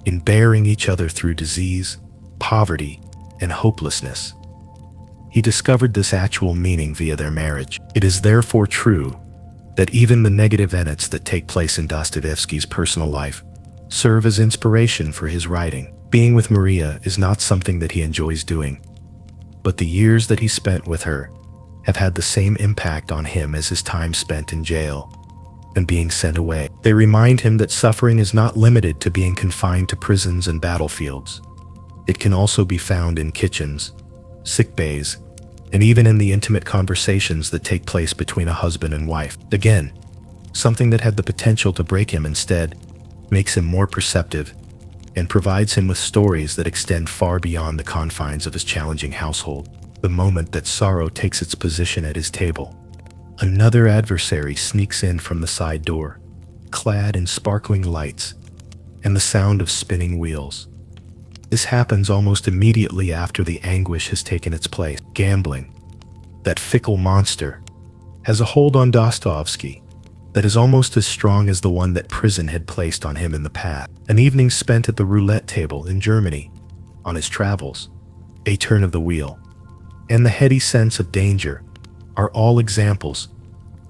A: in bearing each other through disease, poverty, and hopelessness. He discovered this actual meaning via their marriage. It is therefore true that even the negative events that take place in Dostoevsky's personal life serve as inspiration for his writing. Being with Maria is not something that he enjoys doing, but the years that he spent with her have had the same impact on him as his time spent in jail and being sent away. They remind him that suffering is not limited to being confined to prisons and battlefields. It can also be found in kitchens, sick bays, and even in the intimate conversations that take place between a husband and wife. Again, something that had the potential to break him instead makes him more perceptive and provides him with stories that extend far beyond the confines of his challenging household. The moment that sorrow takes its position at his table, another adversary sneaks in from the side door, clad in sparkling lights and the sound of spinning wheels. This happens almost immediately after the anguish has taken its place. Gambling, that fickle monster, has a hold on Dostoevsky that is almost as strong as the one that prison had placed on him in the past. An evening spent at the roulette table in Germany, on his travels, a turn of the wheel, and the heady sense of danger are all examples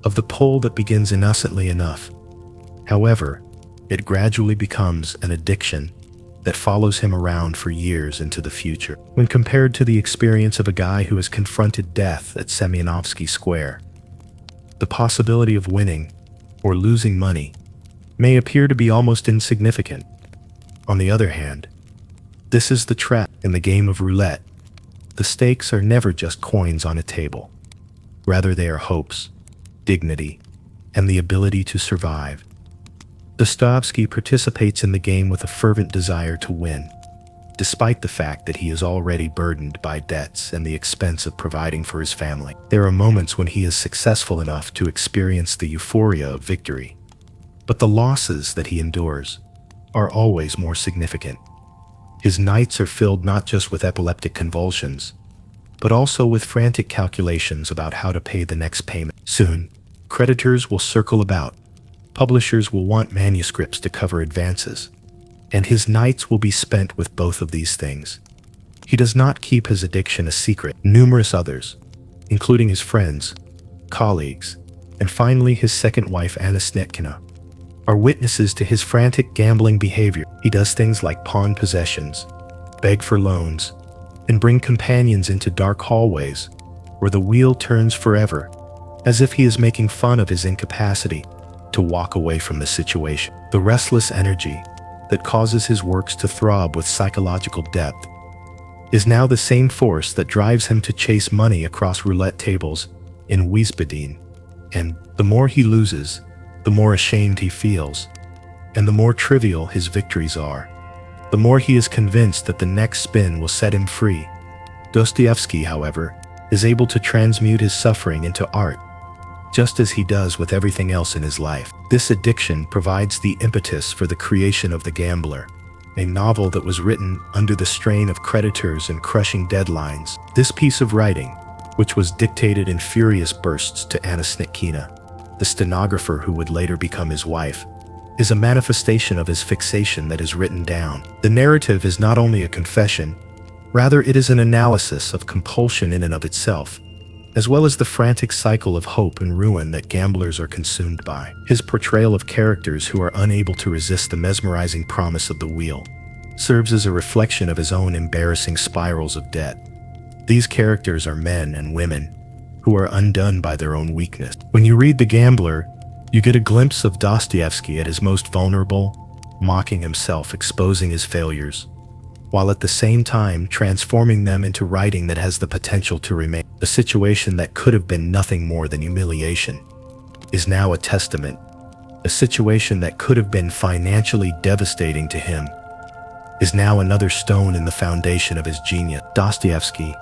A: of the pull that begins innocently enough. However, it gradually becomes an addiction that follows him around for years into the future. When compared to the experience of a guy who has confronted death at Semyonovsky Square, the possibility of winning or losing money may appear to be almost insignificant. On the other hand, this is the trap in the game of roulette. The stakes are never just coins on a table. Rather, they are hopes, dignity, and the ability to survive. Dostoevsky participates in the game with a fervent desire to win, despite the fact that he is already burdened by debts and the expense of providing for his family. There are moments when he is successful enough to experience the euphoria of victory, but the losses that he endures are always more significant. His nights are filled not just with epileptic convulsions, but also with frantic calculations about how to pay the next payment. Soon, creditors will circle about. Publishers will want manuscripts to cover advances, and his nights will be spent with both of these things. He does not keep his addiction a secret. Numerous others, including his friends, colleagues, and finally his second wife Anna Snetkina, are witnesses to his frantic gambling behavior. He does things like pawn possessions, beg for loans, and bring companions into dark hallways where the wheel turns forever, as if he is making fun of his incapacity to walk away from the situation. The restless energy that causes his works to throb with psychological depth is now the same force that drives him to chase money across roulette tables in Wiesbaden. And the more he loses, the more ashamed he feels, and the more trivial his victories are, the more he is convinced that the next spin will set him free. Dostoevsky, however, is able to transmute his suffering into art, just as he does with everything else in his life. This addiction provides the impetus for the creation of The Gambler, a novel that was written under the strain of creditors and crushing deadlines. This piece of writing, which was dictated in furious bursts to Anna Snetkina, the stenographer who would later become his wife, is a manifestation of his fixation that is written down. The narrative is not only a confession, Rather, it is an analysis of compulsion in and of itself, as well as the frantic cycle of hope and ruin that gamblers are consumed by. His portrayal of characters who are unable to resist the mesmerizing promise of the wheel serves as a reflection of his own embarrassing spirals of debt. These characters are men and women who are undone by their own weakness. When you read The Gambler, you get a glimpse of Dostoevsky at his most vulnerable, mocking himself, exposing his failures, while at the same time transforming them into writing that has the potential to remain. A situation that could have been nothing more than humiliation is now a testament. A situation that could have been financially devastating to him is now another stone in the foundation of his genius. Dostoevsky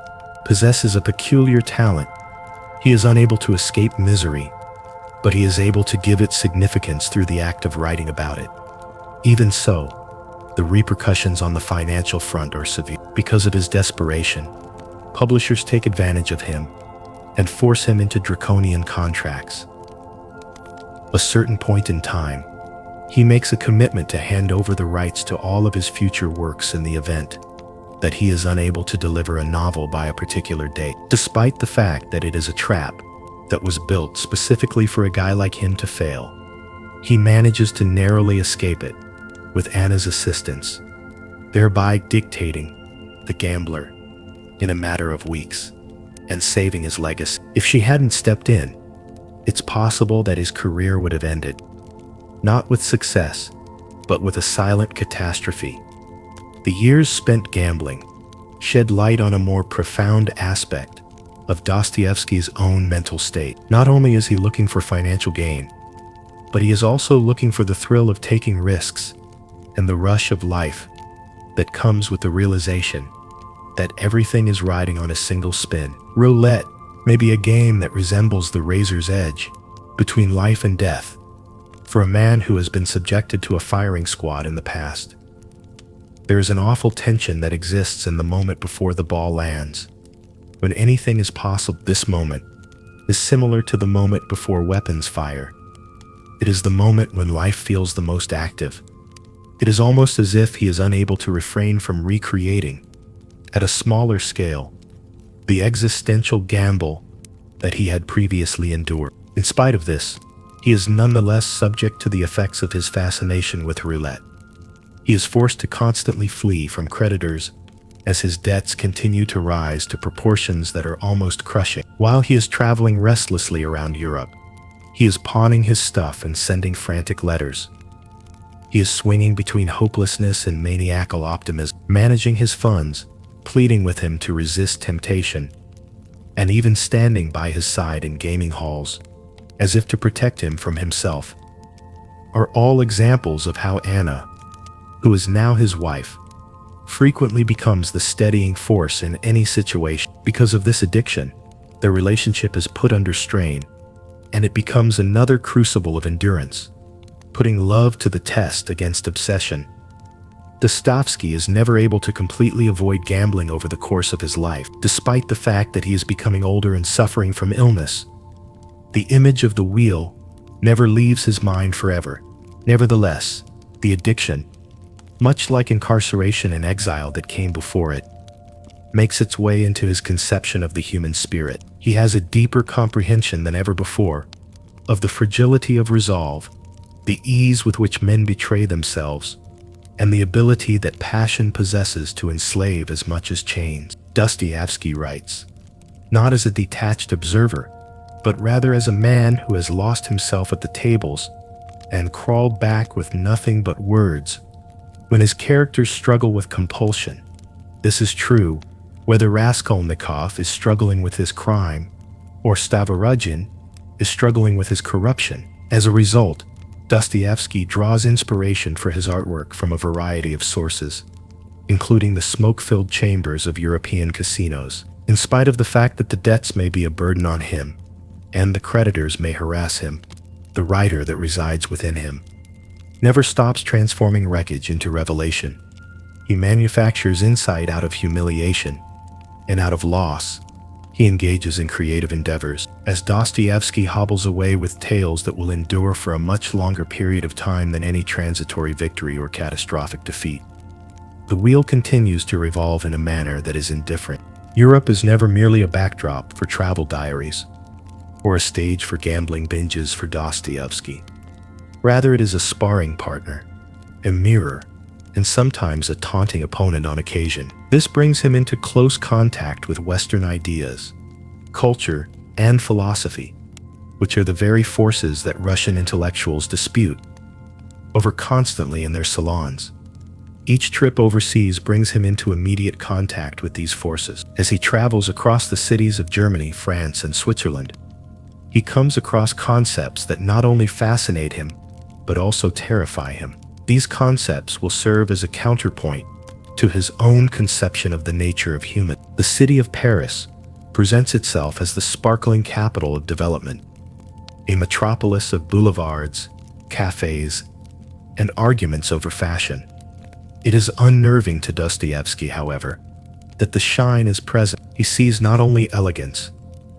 A: possesses a peculiar talent. He is unable to escape misery, but he is able to give it significance through the act of writing about it. Even so, the repercussions on the financial front are severe. Because of his desperation, publishers take advantage of him and force him into draconian contracts. A certain point in time, he makes a commitment to hand over the rights to all of his future works in the event that he is unable to deliver a novel by a particular date, despite the fact that it is a trap that was built specifically for a guy like him to fail. He manages to narrowly escape it with Anna's assistance, thereby dictating The Gambler in a matter of weeks and saving his legacy. If she hadn't stepped in, it's possible that his career would have ended, not with success, but with a silent catastrophe. The years spent gambling shed light on a more profound aspect of Dostoevsky's own mental state. Not only is he looking for financial gain, but he is also looking for the thrill of taking risks and the rush of life that comes with the realization that everything is riding on a single spin. Roulette may be a game that resembles the razor's edge between life and death for a man who has been subjected to a firing squad in the past. There is an awful tension that exists in the moment before the ball lands. When anything is possible, this moment is similar to the moment before weapons fire. It is the moment when life feels the most active. It is almost as if he is unable to refrain from recreating, at a smaller scale, the existential gamble that he had previously endured. In spite of this, he is nonetheless subject to the effects of his fascination with roulette. He is forced to constantly flee from creditors as his debts continue to rise to proportions that are almost crushing. While he is traveling restlessly around Europe, he is pawning his stuff and sending frantic letters. He is swinging between hopelessness and maniacal optimism, managing his funds, pleading with him to resist temptation, and even standing by his side in gaming halls, as if to protect him from himself, are all examples of how Anna, who is now his wife, frequently becomes the steadying force in any situation. Because of this addiction, their relationship is put under strain, and it becomes another crucible of endurance, putting love to the test against obsession. Dostoevsky is never able to completely avoid gambling over the course of his life, despite the fact that he is becoming older and suffering from illness. The image of the wheel never leaves his mind forever. Nevertheless, the addiction, much like incarceration and exile that came before it, makes its way into his conception of the human spirit. He has a deeper comprehension than ever before of the fragility of resolve, the ease with which men betray themselves, and the ability that passion possesses to enslave as much as chains. Dostoevsky writes, not as a detached observer, but rather as a man who has lost himself at the tables and crawled back with nothing but words. When his characters struggle with compulsion, this is true whether Raskolnikov is struggling with his crime or Stavrogin is struggling with his corruption. As a result, Dostoevsky draws inspiration for his artwork from a variety of sources, including the smoke-filled chambers of European casinos. In spite of the fact that the debts may be a burden on him, and the creditors may harass him, the writer that resides within him never stops transforming wreckage into revelation. He manufactures insight out of humiliation, and out of loss, he engages in creative endeavors. As Dostoevsky hobbles away with tales that will endure for a much longer period of time than any transitory victory or catastrophic defeat, The wheel continues to revolve in a manner that is indifferent. Europe is never merely a backdrop for travel diaries, or a stage for gambling binges for Dostoevsky. Rather, it is a sparring partner, a mirror, and sometimes a taunting opponent on occasion. This brings him into close contact with Western ideas, culture, and philosophy, which are the very forces that Russian intellectuals dispute over constantly in their salons. Each trip overseas brings him into immediate contact with these forces. As he travels across the cities of Germany, France, and Switzerland, he comes across concepts that not only fascinate him, but also terrify him. These concepts will serve as a counterpoint to his own conception of the nature of human. The city of Paris presents itself as the sparkling capital of development, a metropolis of boulevards, cafes, and arguments over fashion. It is unnerving to Dostoevsky, however, that the shine is present. He sees not only elegance,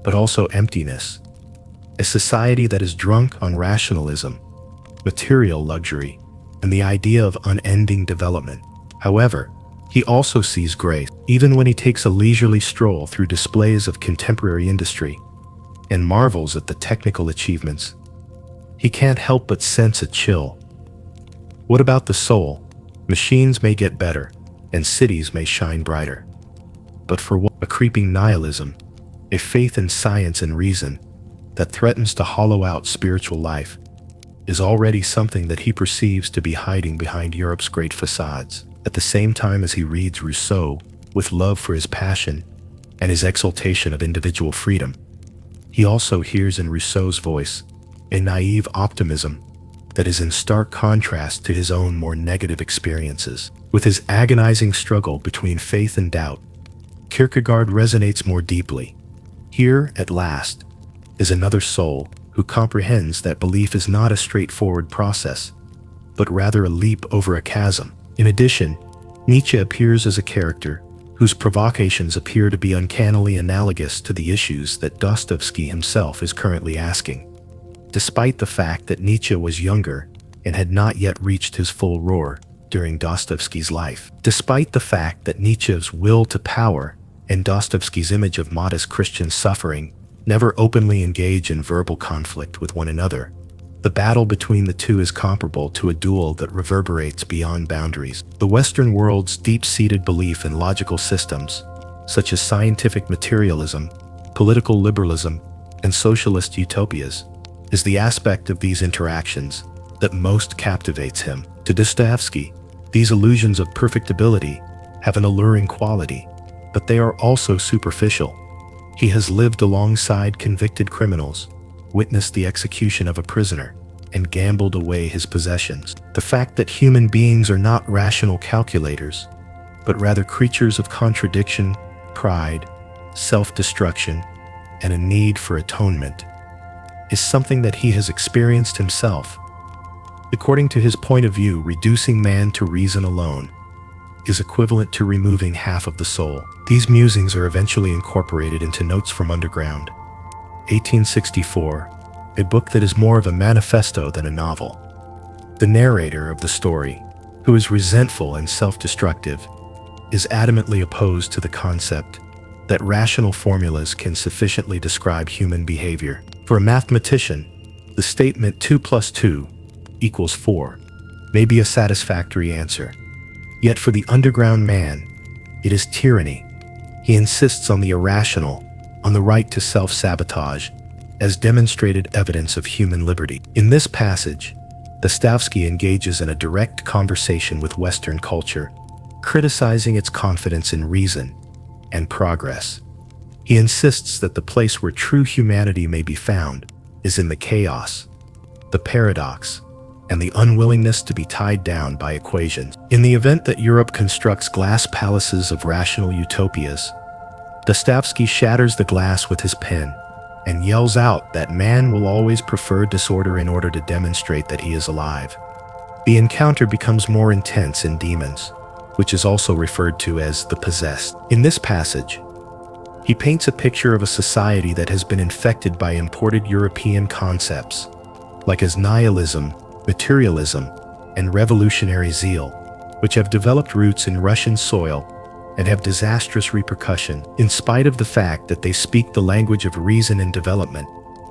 A: but also emptiness, a society that is drunk on rationalism, material luxury, and the idea of unending development. However, he also sees grace, even when he takes a leisurely stroll through displays of contemporary industry and marvels at the technical achievements. He can't help but sense a chill. What about the soul? Machines may get better, and cities may shine brighter. But for what? A creeping nihilism, a faith in science and reason that threatens to hollow out spiritual life, is already something that he perceives to be hiding behind Europe's great facades. At the same time as he reads Rousseau with love for his passion and his exaltation of individual freedom, he also hears in Rousseau's voice a naive optimism that is in stark contrast to his own more negative experiences. With his agonizing struggle between faith and doubt, Kierkegaard resonates more deeply. Here, at last, is another soul who comprehends that belief is not a straightforward process, but rather a leap over a chasm. In addition, Nietzsche appears as a character whose provocations appear to be uncannily analogous to the issues that Dostoevsky himself is currently asking. Despite the fact that Nietzsche was younger and had not yet reached his full roar during Dostoevsky's life. Despite the fact that Nietzsche's will to power and Dostoevsky's image of modest Christian suffering never openly engage in verbal conflict with one another, the battle between the two is comparable to a duel that reverberates beyond boundaries. The Western world's deep-seated belief in logical systems, such as scientific materialism, political liberalism, and socialist utopias, is the aspect of these interactions that most captivates him. To Dostoevsky, these illusions of perfectibility have an alluring quality, but they are also superficial. He has lived alongside convicted criminals, witnessed the execution of a prisoner, and gambled away his possessions. The fact that human beings are not rational calculators, but rather creatures of contradiction, pride, self-destruction, and a need for atonement, is something that he has experienced himself. According to his point of view, reducing man to reason alone is equivalent to removing half of the soul. These musings are eventually incorporated into Notes from Underground, 1864, a book that is more of a manifesto than a novel. The narrator of the story, who is resentful and self-destructive, is adamantly opposed to the concept that rational formulas can sufficiently describe human behavior. For a mathematician, the statement 2 + 2 = 4 may be a satisfactory answer. Yet for the underground man, it is tyranny. He insists on the irrational, on the right to self-sabotage, as demonstrated evidence of human liberty. In this passage, Dostoevsky engages in a direct conversation with Western culture, criticizing its confidence in reason and progress. He insists that the place where true humanity may be found is in the chaos, the paradox, and the unwillingness to be tied down by equations. In the event that Europe constructs glass palaces of rational utopias, Dostoevsky shatters the glass with his pen and yells out that man will always prefer disorder in order to demonstrate that he is alive. The encounter becomes more intense in Demons, which is also referred to as the possessed. In this passage, he paints a picture of a society that has been infected by imported European concepts, like as nihilism, materialism, and revolutionary zeal, which have developed roots in Russian soil and have disastrous repercussion. In spite of the fact that they speak the language of reason and development,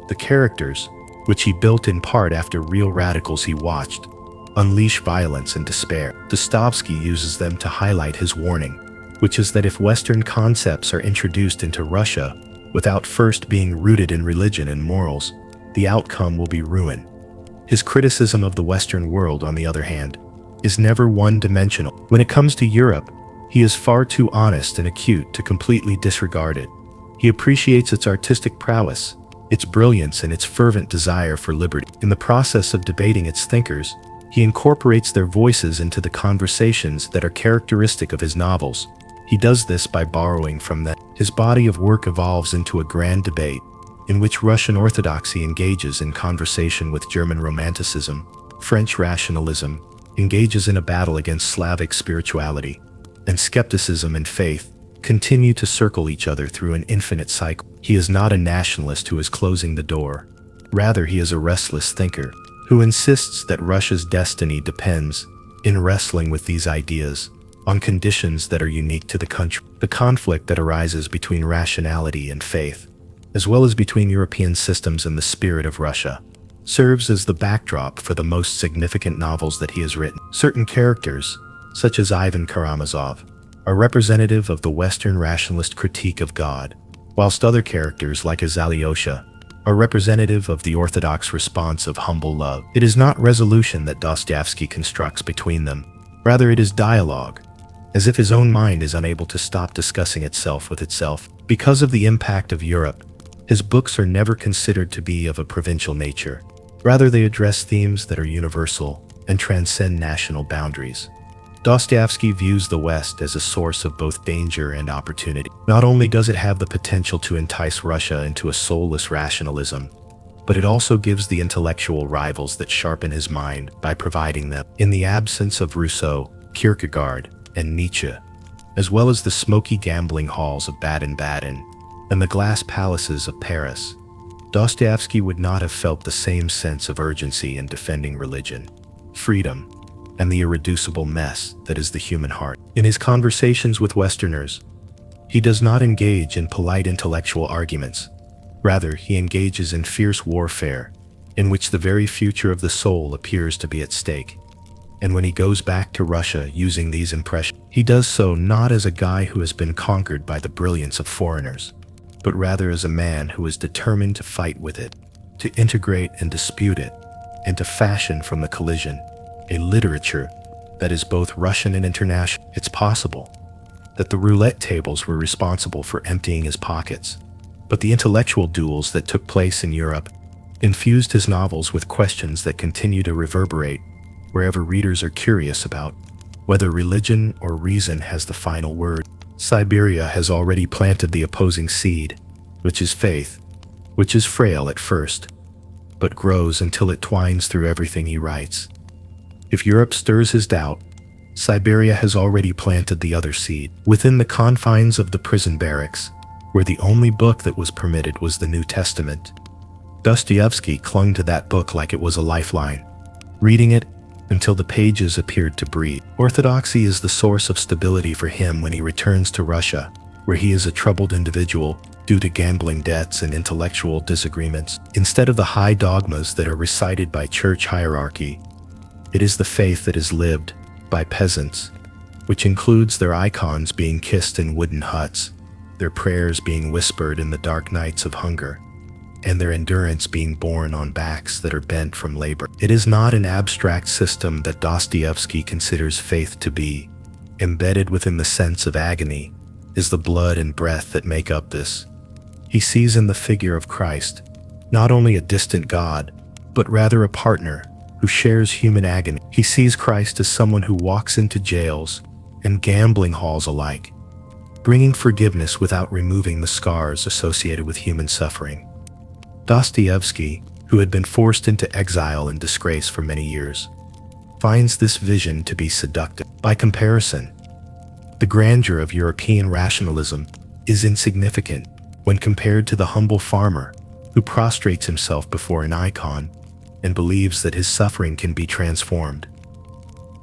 A: the characters, which he built in part after real radicals he watched, unleash violence and despair. Dostoevsky uses them to highlight his warning, which is that if Western concepts are introduced into Russia without first being rooted in religion and morals, the outcome will be ruin. His criticism of the Western world, on the other hand, is never one-dimensional. When it comes to Europe, he is far too honest and acute to completely disregard it. He appreciates its artistic prowess, its brilliance, and its fervent desire for liberty. In the process of debating its thinkers, he incorporates their voices into the conversations that are characteristic of his novels. He does this by borrowing from them. His body of work evolves into a grand debate, in which Russian orthodoxy engages in conversation with German romanticism, French rationalism engages in a battle against Slavic spirituality, and skepticism and faith continue to circle each other through an infinite cycle. He is not a nationalist who is closing the door. Rather, he is a restless thinker who insists that Russia's destiny depends, in wrestling with these ideas, on conditions that are unique to the country. The conflict that arises between rationality and faith, as well as between European systems and the spirit of Russia, serves as the backdrop for the most significant novels that he has written. Certain characters, such as Ivan Karamazov, are representative of the Western rationalist critique of God, whilst other characters, like Alyosha, are representative of the orthodox response of humble love. It is not resolution that Dostoevsky constructs between them. Rather, it is dialogue, as if his own mind is unable to stop discussing itself with itself. Because of the impact of Europe, his books are never considered to be of a provincial nature. Rather, they address themes that are universal and transcend national boundaries. Dostoevsky views the West as a source of both danger and opportunity. Not only does it have the potential to entice Russia into a soulless rationalism, but it also gives the intellectual rivals that sharpen his mind by providing them. In the absence of Rousseau, Kierkegaard, and Nietzsche, as well as the smoky gambling halls of Baden-Baden and the glass palaces of Paris, Dostoevsky would not have felt the same sense of urgency in defending religion, freedom, and the irreducible mess that is the human heart. In his conversations with Westerners, he does not engage in polite intellectual arguments. Rather, he engages in fierce warfare, in which the very future of the soul appears to be at stake. And when he goes back to Russia using these impressions, he does so not as a guy who has been conquered by the brilliance of foreigners, but rather as a man who is determined to fight with it, to integrate and dispute it, and to fashion from the collision a literature that is both Russian and international. It's possible that the roulette tables were responsible for emptying his pockets, but the intellectual duels that took place in Europe infused his novels with questions that continue to reverberate wherever readers are curious about whether religion or reason has the final word. Siberia has already planted the opposing seed, which is faith, which is frail at first, but grows until it twines through everything he writes. If Europe stirs his doubt, Siberia has already planted the other seed. Within the confines of the prison barracks, where the only book that was permitted was the New Testament, Dostoevsky clung to that book like it was a lifeline, reading it until the pages appeared to breathe. Orthodoxy is the source of stability for him when he returns to Russia, where he is a troubled individual due to gambling debts and intellectual disagreements. Instead of the high dogmas that are recited by church hierarchy, it is the faith that is lived by peasants, which includes their icons being kissed in wooden huts, their prayers being whispered in the dark nights of hunger, and their endurance being borne on backs that are bent from labor. It is not an abstract system that Dostoevsky considers faith to be. Embedded within the sense of agony is the blood and breath that make up this. He sees in the figure of Christ not only a distant God, but rather a partner who shares human agony. He sees Christ as someone who walks into jails and gambling halls alike, bringing forgiveness without removing the scars associated with human suffering. Dostoevsky, who had been forced into exile and disgrace for many years, finds this vision to be seductive. By comparison, the grandeur of European rationalism is insignificant when compared to the humble farmer who prostrates himself before an icon and believes that his suffering can be transformed.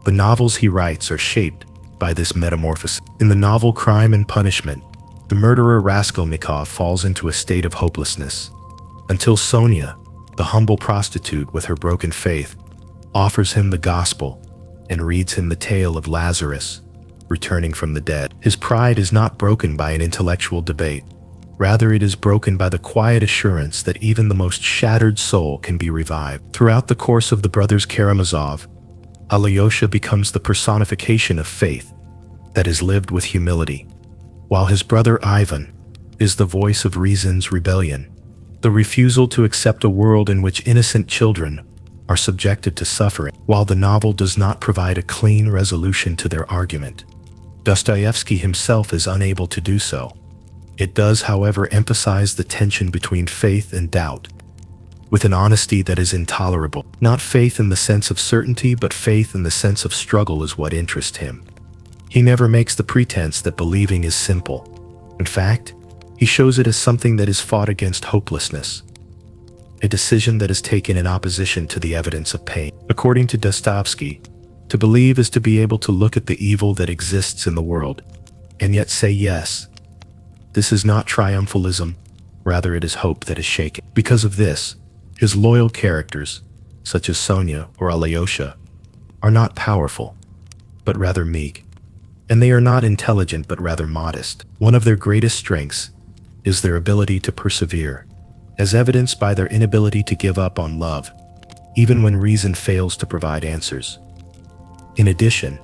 A: The novels he writes are shaped by this metamorphosis. In the novel Crime and Punishment, the murderer Raskolnikov falls into a state of hopelessness, until Sonia, the humble prostitute with her broken faith, offers him the gospel and reads him the tale of Lazarus returning from the dead. His pride is not broken by an intellectual debate. Rather, it is broken by the quiet assurance that even the most shattered soul can be revived. Throughout the course of the Brothers Karamazov, Alyosha becomes the personification of faith that is lived with humility, while his brother Ivan is the voice of reason's rebellion, the refusal to accept a world in which innocent children are subjected to suffering. While the novel does not provide a clean resolution to their argument, Dostoevsky himself is unable to do so. It does, however, emphasize the tension between faith and doubt, with an honesty that is intolerable. Not faith in the sense of certainty, but faith in the sense of struggle is what interests him. He never makes the pretense that believing is simple. In fact, he shows it as something that is fought against hopelessness, a decision that is taken in opposition to the evidence of pain. According to Dostoevsky, to believe is to be able to look at the evil that exists in the world and yet say yes. This is not triumphalism, rather it is hope that is shaken. Because of this, his loyal characters, such as Sonia or Alyosha, are not powerful, but rather meek, and they are not intelligent but rather modest. One of their greatest strengths is their ability to persevere, as evidenced by their inability to give up on love, even when reason fails to provide answers. In addition,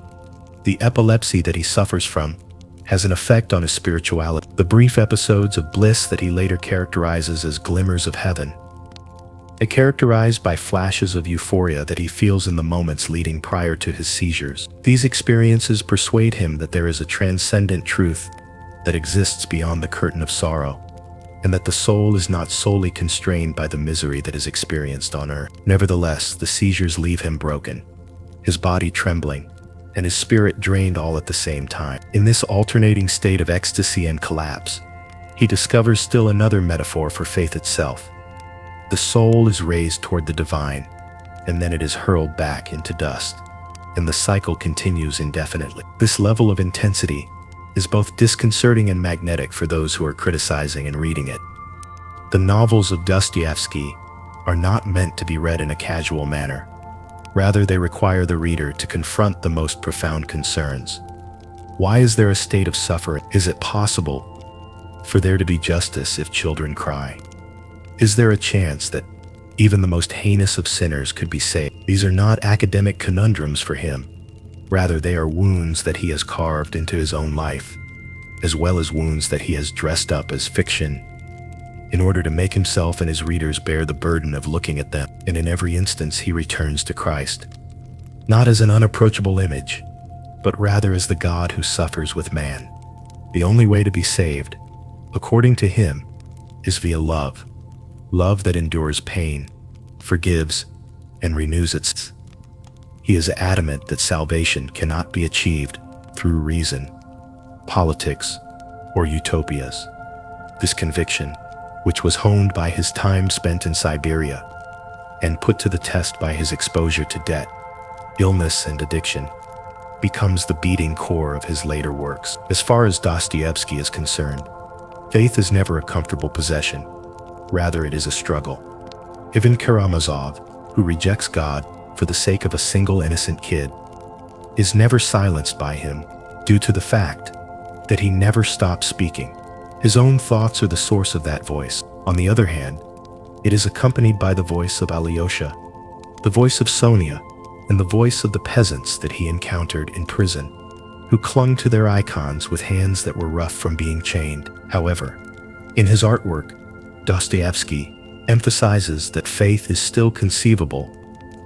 A: the epilepsy that he suffers from has an effect on his spirituality. The brief episodes of bliss that he later characterizes as glimmers of heaven are characterized by flashes of euphoria that he feels in the moments leading prior to his seizures. These experiences persuade him that there is a transcendent truth that exists beyond the curtain of sorrow, and that the soul is not solely constrained by the misery that is experienced on earth. Nevertheless, the seizures leave him broken, his body trembling, and his spirit drained all at the same time. In this alternating state of ecstasy and collapse, he discovers still another metaphor for faith itself. The soul is raised toward the divine, and then it is hurled back into dust, and the cycle continues indefinitely. This level of intensity is both disconcerting and magnetic for those who are criticizing and reading it. The novels of Dostoevsky are not meant to be read in a casual manner. Rather, they require the reader to confront the most profound concerns. Why is there a state of suffering? Is it possible for there to be justice if children cry? Is there a chance that even the most heinous of sinners could be saved? These are not academic conundrums for him. Rather, they are wounds that he has carved into his own life, as well as wounds that he has dressed up as fiction in order to make himself and his readers bear the burden of looking at them. And in every instance, he returns to Christ, not as an unapproachable image, but rather as the God who suffers with man. The only way to be saved, according to him, is via love. Love that endures pain, forgives, and renews its. He is adamant that salvation cannot be achieved through reason, politics, or utopias. This conviction, which was honed by his time spent in Siberia and put to the test by his exposure to debt, illness, and addiction, becomes the beating core of his later works. As far as Dostoevsky is concerned, faith is never a comfortable possession. Rather, it is a struggle. Ivan Karamazov, who rejects God for the sake of a single innocent kid, is never silenced by him due to the fact that he never stops speaking. His own thoughts are the source of that voice. On the other hand, it is accompanied by the voice of Alyosha, the voice of Sonia, and the voice of the peasants that he encountered in prison, who clung to their icons with hands that were rough from being chained. However, in his artwork, Dostoevsky emphasizes that faith is still conceivable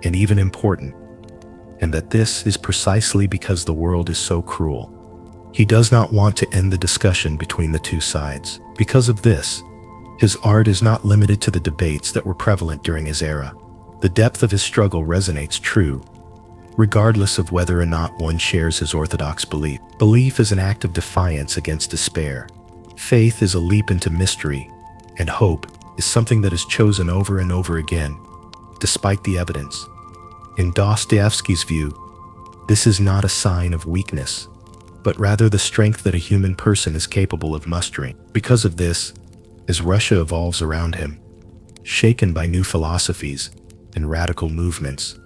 A: and even important, and that this is precisely because the world is so cruel. He does not want to end the discussion between the two sides. Because of this, his art is not limited to the debates that were prevalent during his era. The depth of his struggle resonates true, regardless of whether or not one shares his orthodox belief. Belief is an act of defiance against despair. Faith is a leap into mystery, and hope is something that is chosen over and over again, despite the evidence. In Dostoevsky's view, This is not a sign of weakness, but rather the strength that a human person is capable of mustering. Because of this, as Russia evolves around him, shaken by new philosophies and radical movements,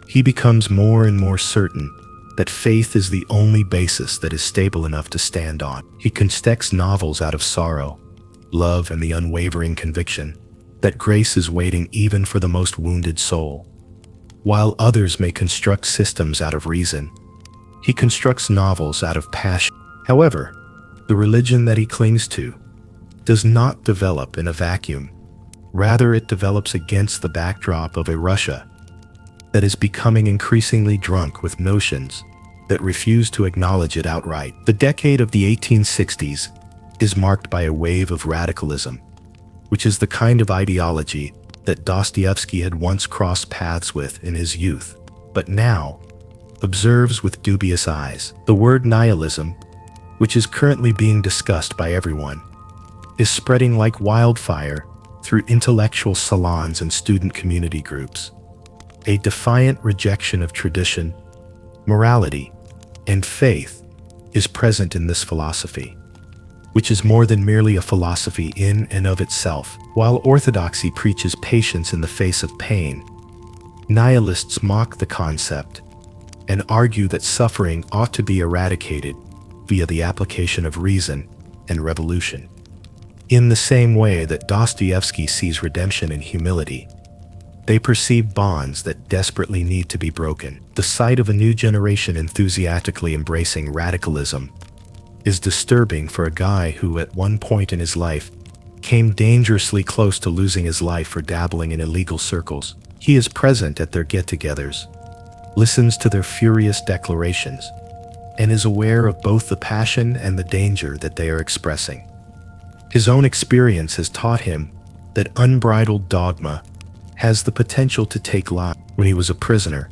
A: he becomes more and more certain that faith is the only basis that is stable enough to stand on. He constructs novels out of sorrow, love, and the unwavering conviction that grace is waiting even for the most wounded soul. While others may construct systems out of reason, he constructs novels out of passion. However, the religion that he clings to does not develop in a vacuum. Rather, it develops against the backdrop of a Russia that is becoming increasingly drunk with notions that refuse to acknowledge it outright. The decade of the 1860s is marked by a wave of radicalism, which is the kind of ideology that Dostoevsky had once crossed paths with in his youth, but now observes with dubious eyes. The word nihilism, which is currently being discussed by everyone, is spreading like wildfire through intellectual salons and student community groups. A defiant rejection of tradition, morality, and faith is present in this philosophy, which is more than merely a philosophy in and of itself. While orthodoxy preaches patience in the face of pain, nihilists mock the concept and argue that suffering ought to be eradicated via the application of reason and revolution. In the same way that Dostoevsky sees redemption in humility, they perceive bonds that desperately need to be broken. The sight of a new generation enthusiastically embracing radicalism is disturbing for a guy who at one point in his life came dangerously close to losing his life for dabbling in illegal circles. He is present at their get-togethers, listens to their furious declarations, and is aware of both the passion and the danger that they are expressing. His own experience has taught him that unbridled dogma has the potential to take life. When he was a prisoner,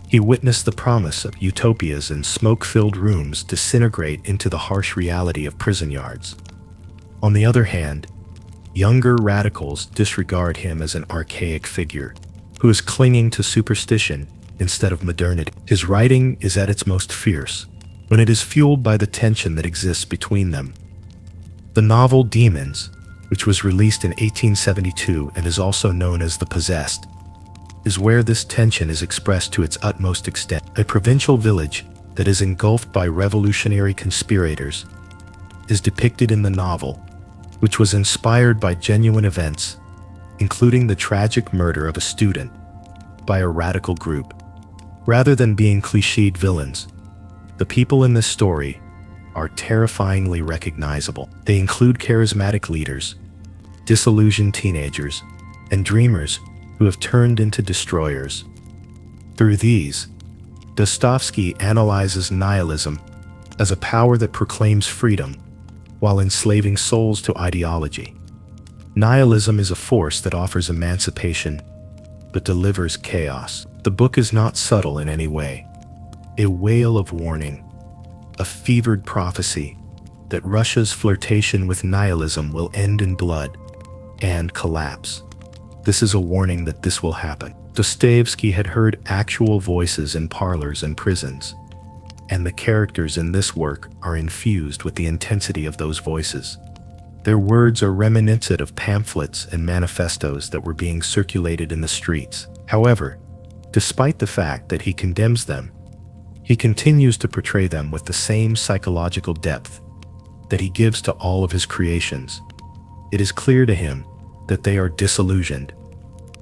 A: he witnessed the promise of utopias in smoke-filled rooms disintegrate into the harsh reality of prison yards. On the other hand, younger radicals disregard him as an archaic figure who is clinging to superstition instead of modernity. His writing is at its most fierce when it is fueled by the tension that exists between them. The novel Demons, which was released in 1872 and is also known as The Possessed, is where this tension is expressed to its utmost extent. A provincial village that is engulfed by revolutionary conspirators is depicted in the novel, which was inspired by genuine events, including the tragic murder of a student by a radical group. Rather than being cliched villains, the people in this story are terrifyingly recognizable. They include charismatic leaders, disillusioned teenagers, and dreamers who have turned into destroyers. Through these, Dostoevsky analyzes nihilism as a power that proclaims freedom while enslaving souls to ideology. Nihilism is a force that offers emancipation but delivers chaos. The book is not subtle in any way. A wail of warning, a fevered prophecy that Russia's flirtation with nihilism will end in blood and collapse. This is a warning that this will happen. Dostoevsky had heard actual voices in parlors and prisons, and the characters in this work are infused with the intensity of those voices. Their words are reminiscent of pamphlets and manifestos that were being circulated in the streets. However, despite the fact that he condemns them, he continues to portray them with the same psychological depth that he gives to all of his creations. It is clear to him that they are disillusioned,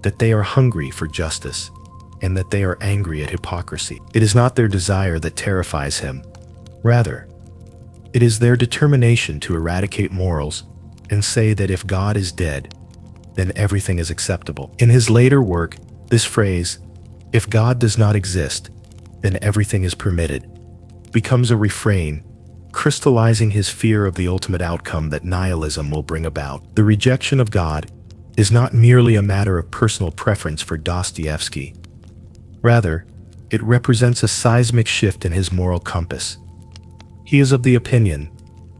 A: that they are hungry for justice, and that they are angry at hypocrisy. It is not their desire that terrifies him. Rather, it is their determination to eradicate morals and say that if God is dead, then everything is acceptable. In his later work, this phrase, "If God does not exist, then everything is permitted," becomes a refrain, crystallizing his fear of the ultimate outcome that nihilism will bring about. The rejection of God is not merely a matter of personal preference for Dostoevsky. Rather, it represents a seismic shift in his moral compass. He is of the opinion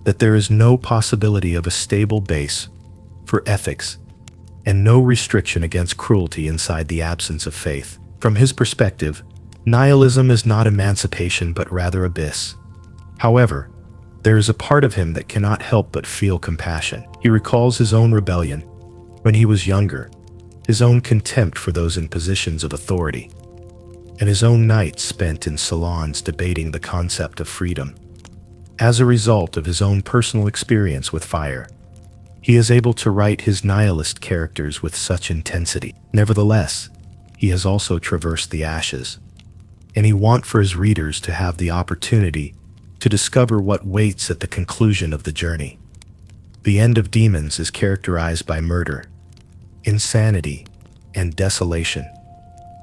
A: that there is no possibility of a stable base for ethics and no restriction against cruelty inside the absence of faith. From his perspective, Nihilism is not emancipation but rather abyss. However, there is a part of him that cannot help but feel compassion. He recalls his own rebellion when he was younger, his own contempt for those in positions of authority, and his own nights spent in salons debating the concept of freedom. As a result of his own personal experience with fire, he is able to write his nihilist characters with such intensity. Nevertheless, he has also traversed the ashes, and he wants for his readers to have the opportunity to discover what waits at the conclusion of the journey. The end of Demons is characterized by murder, insanity, and desolation.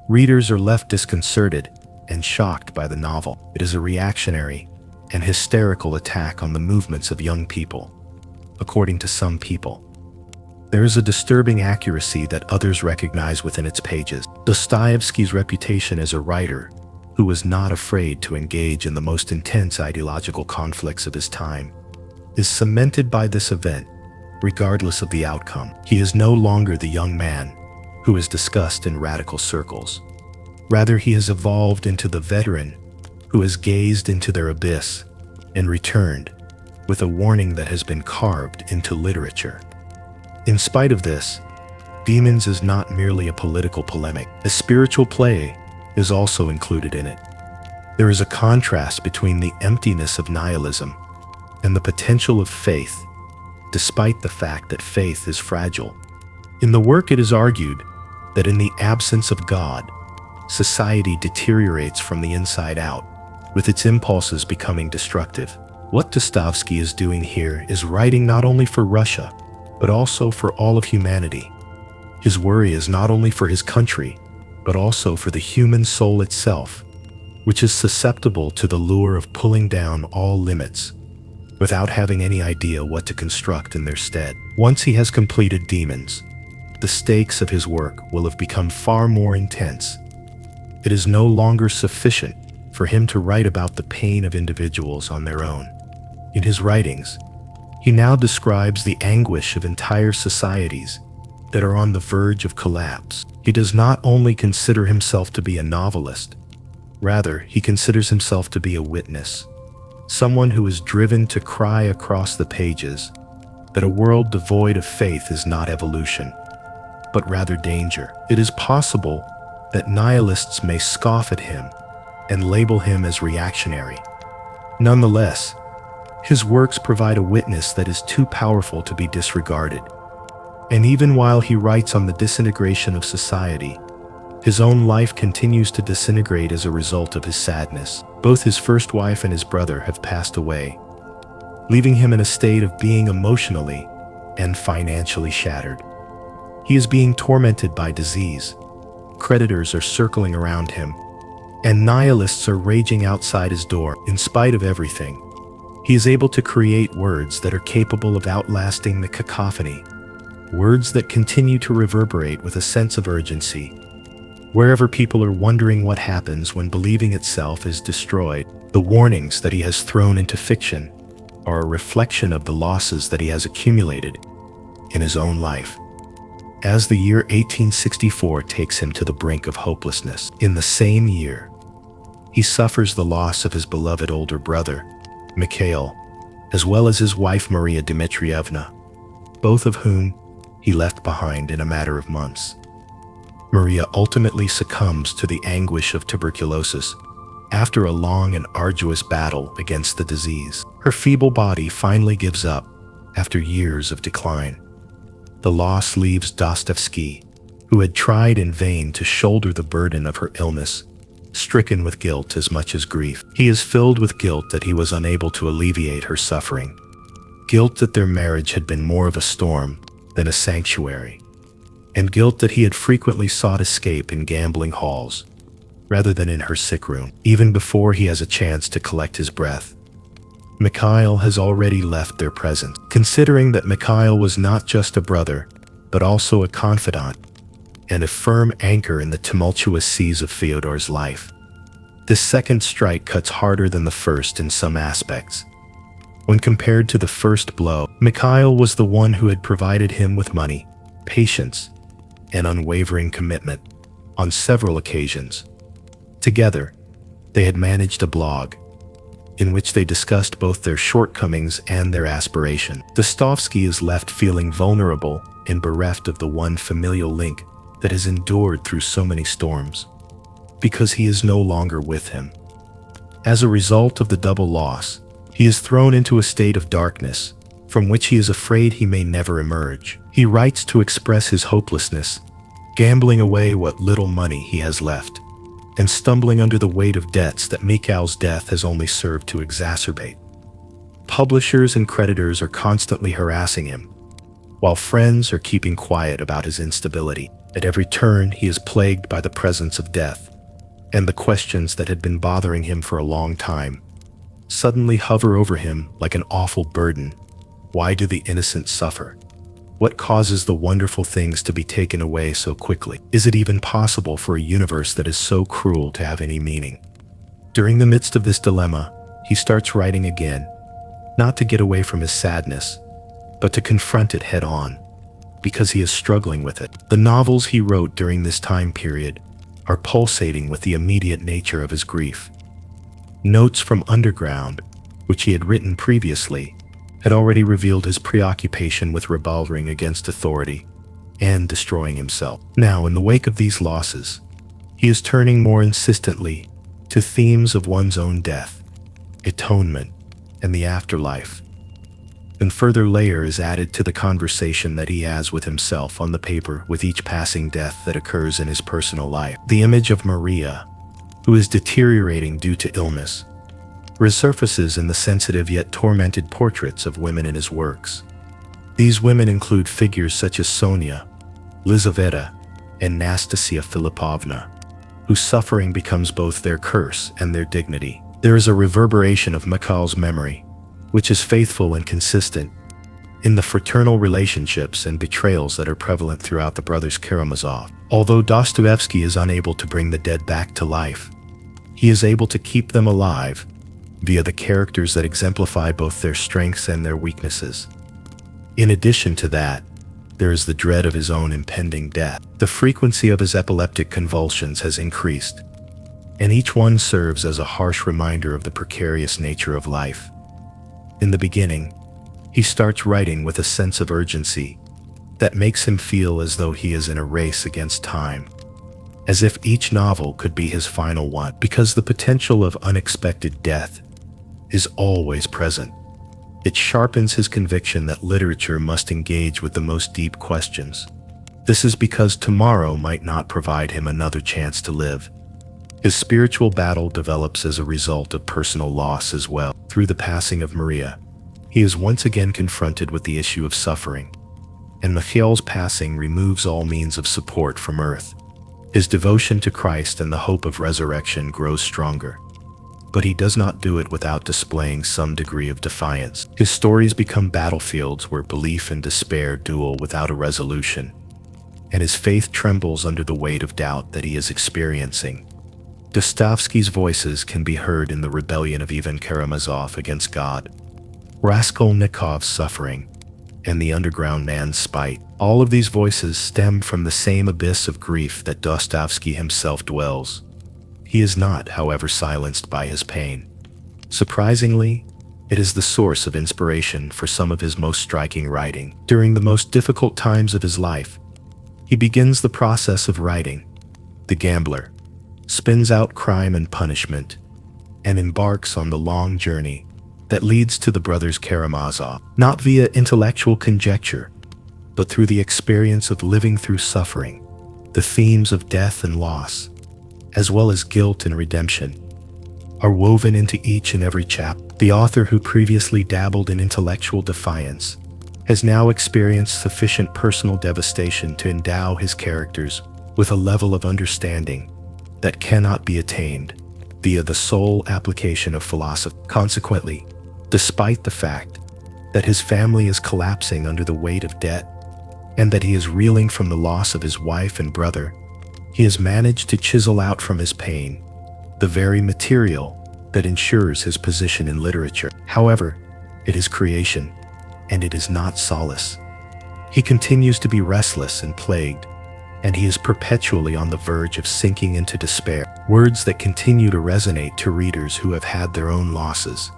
A: Readers are left disconcerted and shocked by the novel. It is a reactionary and hysterical attack on the movements of young people, according to some people. There is a disturbing accuracy that others recognize within its pages. Dostoevsky's reputation as a writer who was not afraid to engage in the most intense ideological conflicts of his time is cemented by this event, regardless of the outcome. He is no longer the young man who is discussed in radical circles. Rather, he has evolved into the veteran who has gazed into their abyss and returned with a warning that has been carved into literature. In spite of this, Demons is not merely a political polemic. A spiritual play is also included in it. There is a contrast between the emptiness of nihilism and the potential of faith, despite the fact that faith is fragile. In the work, it is argued that in the absence of God, society deteriorates from the inside out, with its impulses becoming destructive. What Dostoevsky is doing here is writing not only for Russia, but also for all of humanity. His worry is not only for his country, but also for the human soul itself, which is susceptible to the lure of pulling down all limits, without having any idea what to construct in their stead. Once he has completed Demons, the stakes of his work will have become far more intense. It is no longer sufficient for him to write about the pain of individuals on their own. In his writings, he now describes the anguish of entire societies that are on the verge of collapse. He does not only consider himself to be a novelist, rather, he considers himself to be a witness, someone who is driven to cry across the pages that a world devoid of faith is not evolution, but rather danger. It is possible that nihilists may scoff at him and label him as reactionary. Nonetheless, his works provide a witness that is too powerful to be disregarded. And even while he writes on the disintegration of society, his own life continues to disintegrate as a result of his sadness. Both his first wife and his brother have passed away, leaving him in a state of being emotionally and financially shattered. He is being tormented by disease. Creditors are circling around him, and nihilists are raging outside his door. In spite of everything, he is able to create words that are capable of outlasting the cacophony, words that continue to reverberate with a sense of urgency. Wherever people are wondering what happens when believing itself is destroyed, the warnings that he has thrown into fiction are a reflection of the losses that he has accumulated in his own life. As the year 1864 takes him to the brink of hopelessness, in the same year, he suffers the loss of his beloved older brother, Mikhail, as well as his wife Maria Dmitrievna, both of whom he left behind in a matter of months. Maria ultimately succumbs to the anguish of tuberculosis after a long and arduous battle against the disease. Her feeble body finally gives up after years of decline. The loss leaves Dostoevsky, who had tried in vain to shoulder the burden of her illness, stricken with guilt as much as grief. He is filled with guilt that he was unable to alleviate her suffering, guilt that their marriage had been more of a storm than a sanctuary, and guilt that he had frequently sought escape in gambling halls rather than in her sick room. Even before he has a chance to collect his breath, Mikhail has already left their presence. Considering that Mikhail was not just a brother, but also a confidant and a firm anchor in the tumultuous seas of Fyodor's life, this second strike cuts harder than the first in some aspects. When compared to the first blow, Mikhail was the one who had provided him with money, patience, and unwavering commitment on several occasions. Together, they had managed a blog in which they discussed both their shortcomings and their aspiration. Dostoevsky is left feeling vulnerable and bereft of the one familial link that has endured through so many storms, because he is no longer with him. As a result of the double loss, he is thrown into a state of darkness from which he is afraid he may never emerge. He writes to express his hopelessness, gambling away what little money he has left, and stumbling under the weight of debts that Mikhail's death has only served to exacerbate. Publishers and creditors are constantly harassing him, while friends are keeping quiet about his instability. At every turn, he is plagued by the presence of death, and the questions that had been bothering him for a long time suddenly hover over him like an awful burden. Why do the innocent suffer? What causes the wonderful things to be taken away so quickly? Is it even possible for a universe that is so cruel to have any meaning? During the midst of this dilemma, he starts writing again, not to get away from his sadness, but to confront it head on, because he is struggling with it. The novels he wrote during this time period are pulsating with the immediate nature of his grief. Notes from Underground, which he had written previously, had already revealed his preoccupation with rebelling against authority and destroying himself. Now, in the wake of these losses, he is turning more insistently to themes of one's own death, atonement, and the afterlife. And further layer is added to the conversation that he has with himself on the paper with each passing death that occurs in his personal life. The image of Maria, who is deteriorating due to illness, resurfaces in the sensitive yet tormented portraits of women in his works. These women include figures such as Sonia, Lizaveta, and Nastasia Filipovna, whose suffering becomes both their curse and their dignity. There is a reverberation of Mikhail's memory, which is faithful and consistent in the fraternal relationships and betrayals that are prevalent throughout the Brothers Karamazov. Although Dostoevsky is unable to bring the dead back to life, he is able to keep them alive via the characters that exemplify both their strengths and their weaknesses. In addition to that, there is the dread of his own impending death. The frequency of his epileptic convulsions has increased, and each one serves as a harsh reminder of the precarious nature of life. In the beginning, he starts writing with a sense of urgency that makes him feel as though he is in a race against time, as if each novel could be his final one, because the potential of unexpected death is always present. It sharpens his conviction that literature must engage with the most deep questions. This is because tomorrow might not provide him another chance to live. His spiritual battle develops as a result of personal loss as well. Through the passing of Maria, he is once again confronted with the issue of suffering, and Mikhail's passing removes all means of support from earth. His devotion to Christ and the hope of resurrection grows stronger, but he does not do it without displaying some degree of defiance. His stories become battlefields where belief and despair duel without a resolution, and his faith trembles under the weight of doubt that he is experiencing. Dostoevsky's voices can be heard in the rebellion of Ivan Karamazov against God, Raskolnikov's suffering, and the underground man's spite. All of these voices stem from the same abyss of grief that Dostoevsky himself dwells. He is not, however, silenced by his pain. Surprisingly, it is the source of inspiration for some of his most striking writing. During the most difficult times of his life, he begins the process of writing. The Gambler spins out Crime and Punishment and embarks on the long journey that leads to the Brothers Karamazov, not via intellectual conjecture, but through the experience of living through suffering. The themes of death and loss, as well as guilt and redemption, are woven into each and every chapter. The author, who previously dabbled in intellectual defiance, has now experienced sufficient personal devastation to endow his characters with a level of understanding that cannot be attained via the sole application of philosophy. Consequently, despite the fact that his family is collapsing under the weight of debt and that he is reeling from the loss of his wife and brother, he has managed to chisel out from his pain the very material that ensures his position in literature. However, it is creation, and it is not solace. He continues to be restless and plagued and he is perpetually on the verge of sinking into despair. Words that continue to resonate to readers who have had their own losses,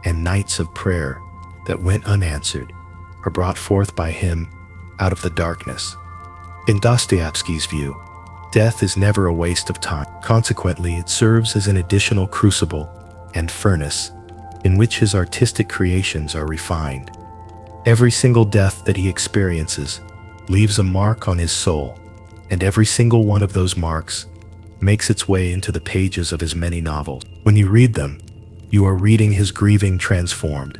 A: and nights of prayer that went unanswered are brought forth by him out of the darkness. In Dostoevsky's view, death is never a waste of time. Consequently, it serves as an additional crucible and furnace in which his artistic creations are refined. Every single death that he experiences leaves a mark on his soul, and every single one of those marks makes its way into the pages of his many novels. When you read them, you are reading his grieving transformed,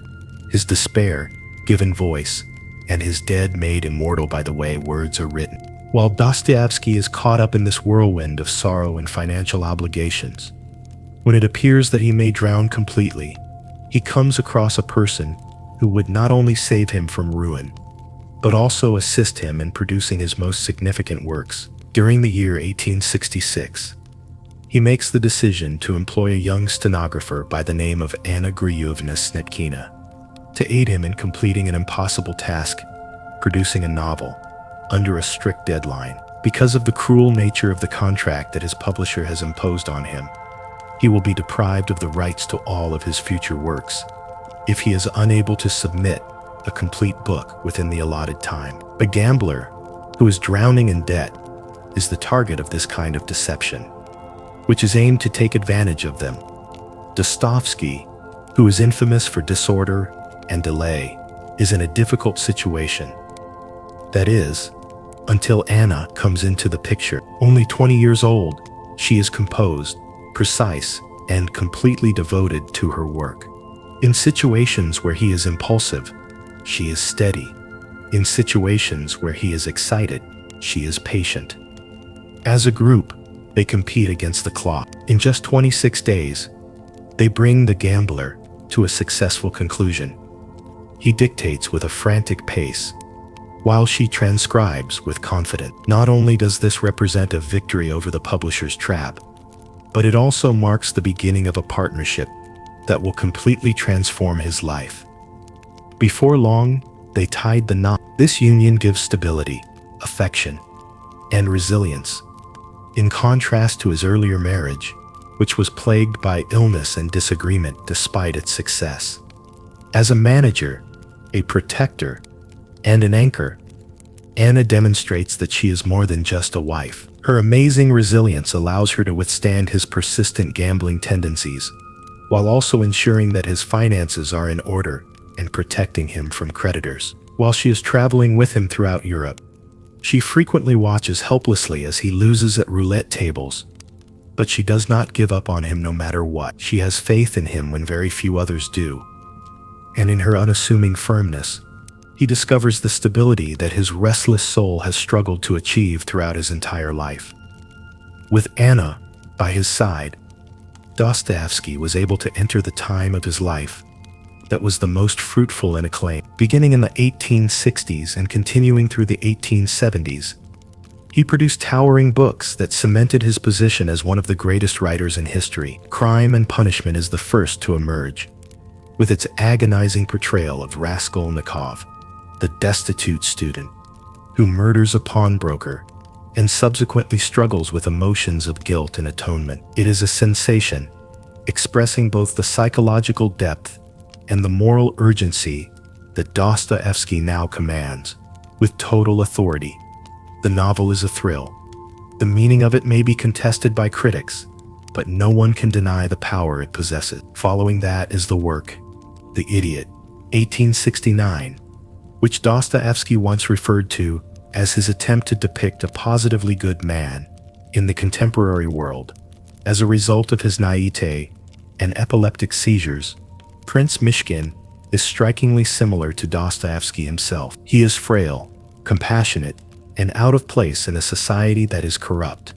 A: his despair given voice, and his dead made immortal by the way words are written. While Dostoevsky is caught up in this whirlwind of sorrow and financial obligations, when it appears that he may drown completely, he comes across a person who would not only save him from ruin, but also assist him in producing his most significant works. During the year 1866, he makes the decision to employ a young stenographer by the name of Anna Grigorievna Snetkina to aid him in completing an impossible task, producing a novel under a strict deadline. Because of the cruel nature of the contract that his publisher has imposed on him, he will be deprived of the rights to all of his future works if he is unable to submit a complete book within the allotted time. A gambler who is drowning in debt is the target of this kind of deception, which is aimed to take advantage of them. Dostoevsky, who is infamous for disorder and delay, is in a difficult situation. That is, until Anna comes into the picture. Only 20 years old, she is composed, precise, and completely devoted to her work. In situations where he is impulsive, she is steady. In situations where he is excited, she is patient. As a group, they compete against the clock. In just 26 days, they bring the gambler to a successful conclusion. He dictates with a frantic pace, while she transcribes with confidence. Not only does this represent a victory over the publisher's trap, but it also marks the beginning of a partnership that will completely transform his life. Before long, they tied the knot. This union gives stability, affection, and resilience, in contrast to his earlier marriage, which was plagued by illness and disagreement despite its success. As a manager, a protector, and an anchor, Anna demonstrates that she is more than just a wife. Her amazing resilience allows her to withstand his persistent gambling tendencies, while also ensuring that his finances are in order and protecting him from creditors. While she is traveling with him throughout Europe, she frequently watches helplessly as he loses at roulette tables, but she does not give up on him no matter what. She has faith in him when very few others do, and in her unassuming firmness, he discovers the stability that his restless soul has struggled to achieve throughout his entire life. With Anna by his side, Dostoevsky was able to enter the time of his life that was the most fruitful in acclaim. Beginning in the 1860s and continuing through the 1870s, he produced towering books that cemented his position as one of the greatest writers in history. Crime and Punishment is the first to emerge, with its agonizing portrayal of Raskolnikov, the destitute student who murders a pawnbroker and subsequently struggles with emotions of guilt and atonement. It is a sensation, expressing both the psychological depth and the moral urgency that Dostoevsky now commands with total authority. The novel is a thrill. The meaning of it may be contested by critics, but no one can deny the power it possesses. Following that is the work, The Idiot, 1869, which Dostoevsky once referred to as his attempt to depict a positively good man in the contemporary world. As a result of his naivete and epileptic seizures, Prince Mishkin is strikingly similar to Dostoevsky himself. He is frail, compassionate, and out of place in a society that is corrupt.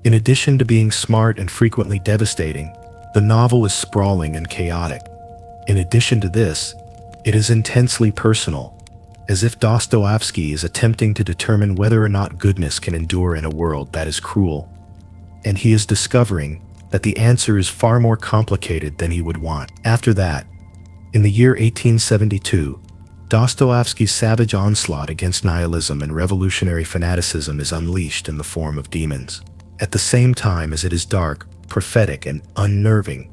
A: In addition to being smart and frequently devastating, the novel is sprawling and chaotic. In addition to this, it is intensely personal, as if Dostoevsky is attempting to determine whether or not goodness can endure in a world that is cruel. And he is discovering that the answer is far more complicated than he would want. After that, in the year 1872, Dostoevsky's savage onslaught against nihilism and revolutionary fanaticism is unleashed in the form of demons. At the same time as it is dark, prophetic, and unnerving,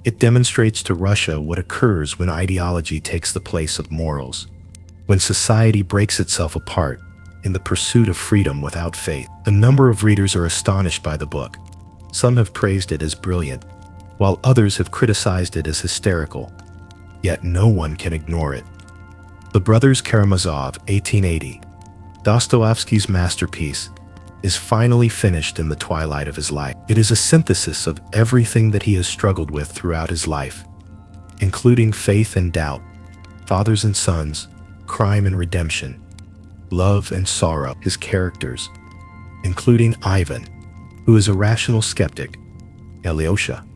A: it demonstrates to Russia what occurs when ideology takes the place of morals, when society breaks itself apart in the pursuit of freedom without faith. A number of readers are astonished by the book. Some have praised it as brilliant, while others have criticized it as hysterical. Yet no one can ignore it. The Brothers Karamazov, 1880, Dostoevsky's masterpiece, is finally finished in the twilight of his life. It is a synthesis of everything that he has struggled with throughout his life, including faith and doubt, fathers and sons, crime and redemption, love and sorrow. His characters, including Ivan, who is a rational skeptic, Alyosha,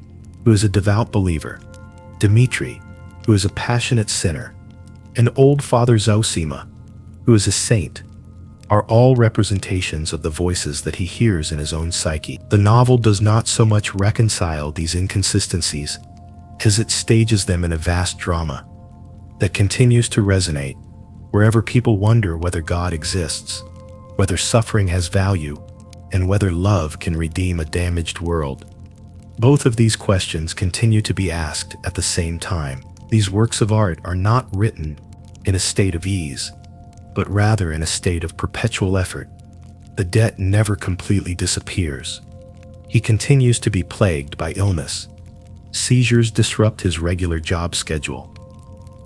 A: who is a devout believer, Dmitri, who is a passionate sinner, and old Father Zosima, who is a saint, are all representations of the voices that he hears in his own psyche. The novel does not so much reconcile these inconsistencies as it stages them in a vast drama that continues to resonate wherever people wonder whether God exists, whether suffering has value, and whether love can redeem a damaged world. Both of these questions continue to be asked at the same time. These works of art are not written in a state of ease, but rather in a state of perpetual effort. The debt never completely disappears. He continues to be plagued by illness. Seizures disrupt his regular job schedule.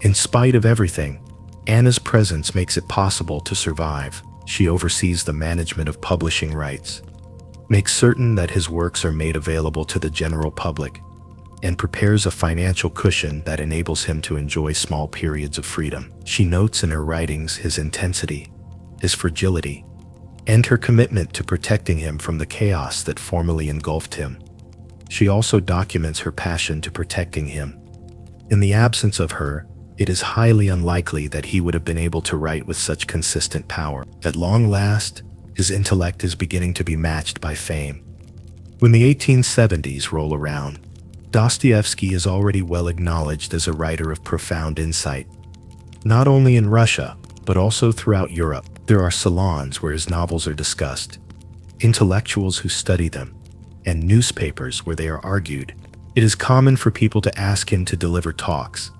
A: In spite of everything, Anna's presence makes it possible to survive. She oversees the management of publishing rights, makes certain that his works are made available to the general public, and prepares a financial cushion that enables him to enjoy small periods of freedom. She notes in her writings his intensity, his fragility, and her commitment to protecting him from the chaos that formerly engulfed him. She also documents her passion to protecting him. In the absence of her, it is highly unlikely that he would have been able to write with such consistent power. At long last, his intellect is beginning to be matched by fame. When the 1870s roll around, Dostoevsky is already well acknowledged as a writer of profound insight. Not only in Russia, but also throughout Europe, there are salons where his novels are discussed, intellectuals who study them, and newspapers where they are argued. It is common for people to ask him to deliver talks,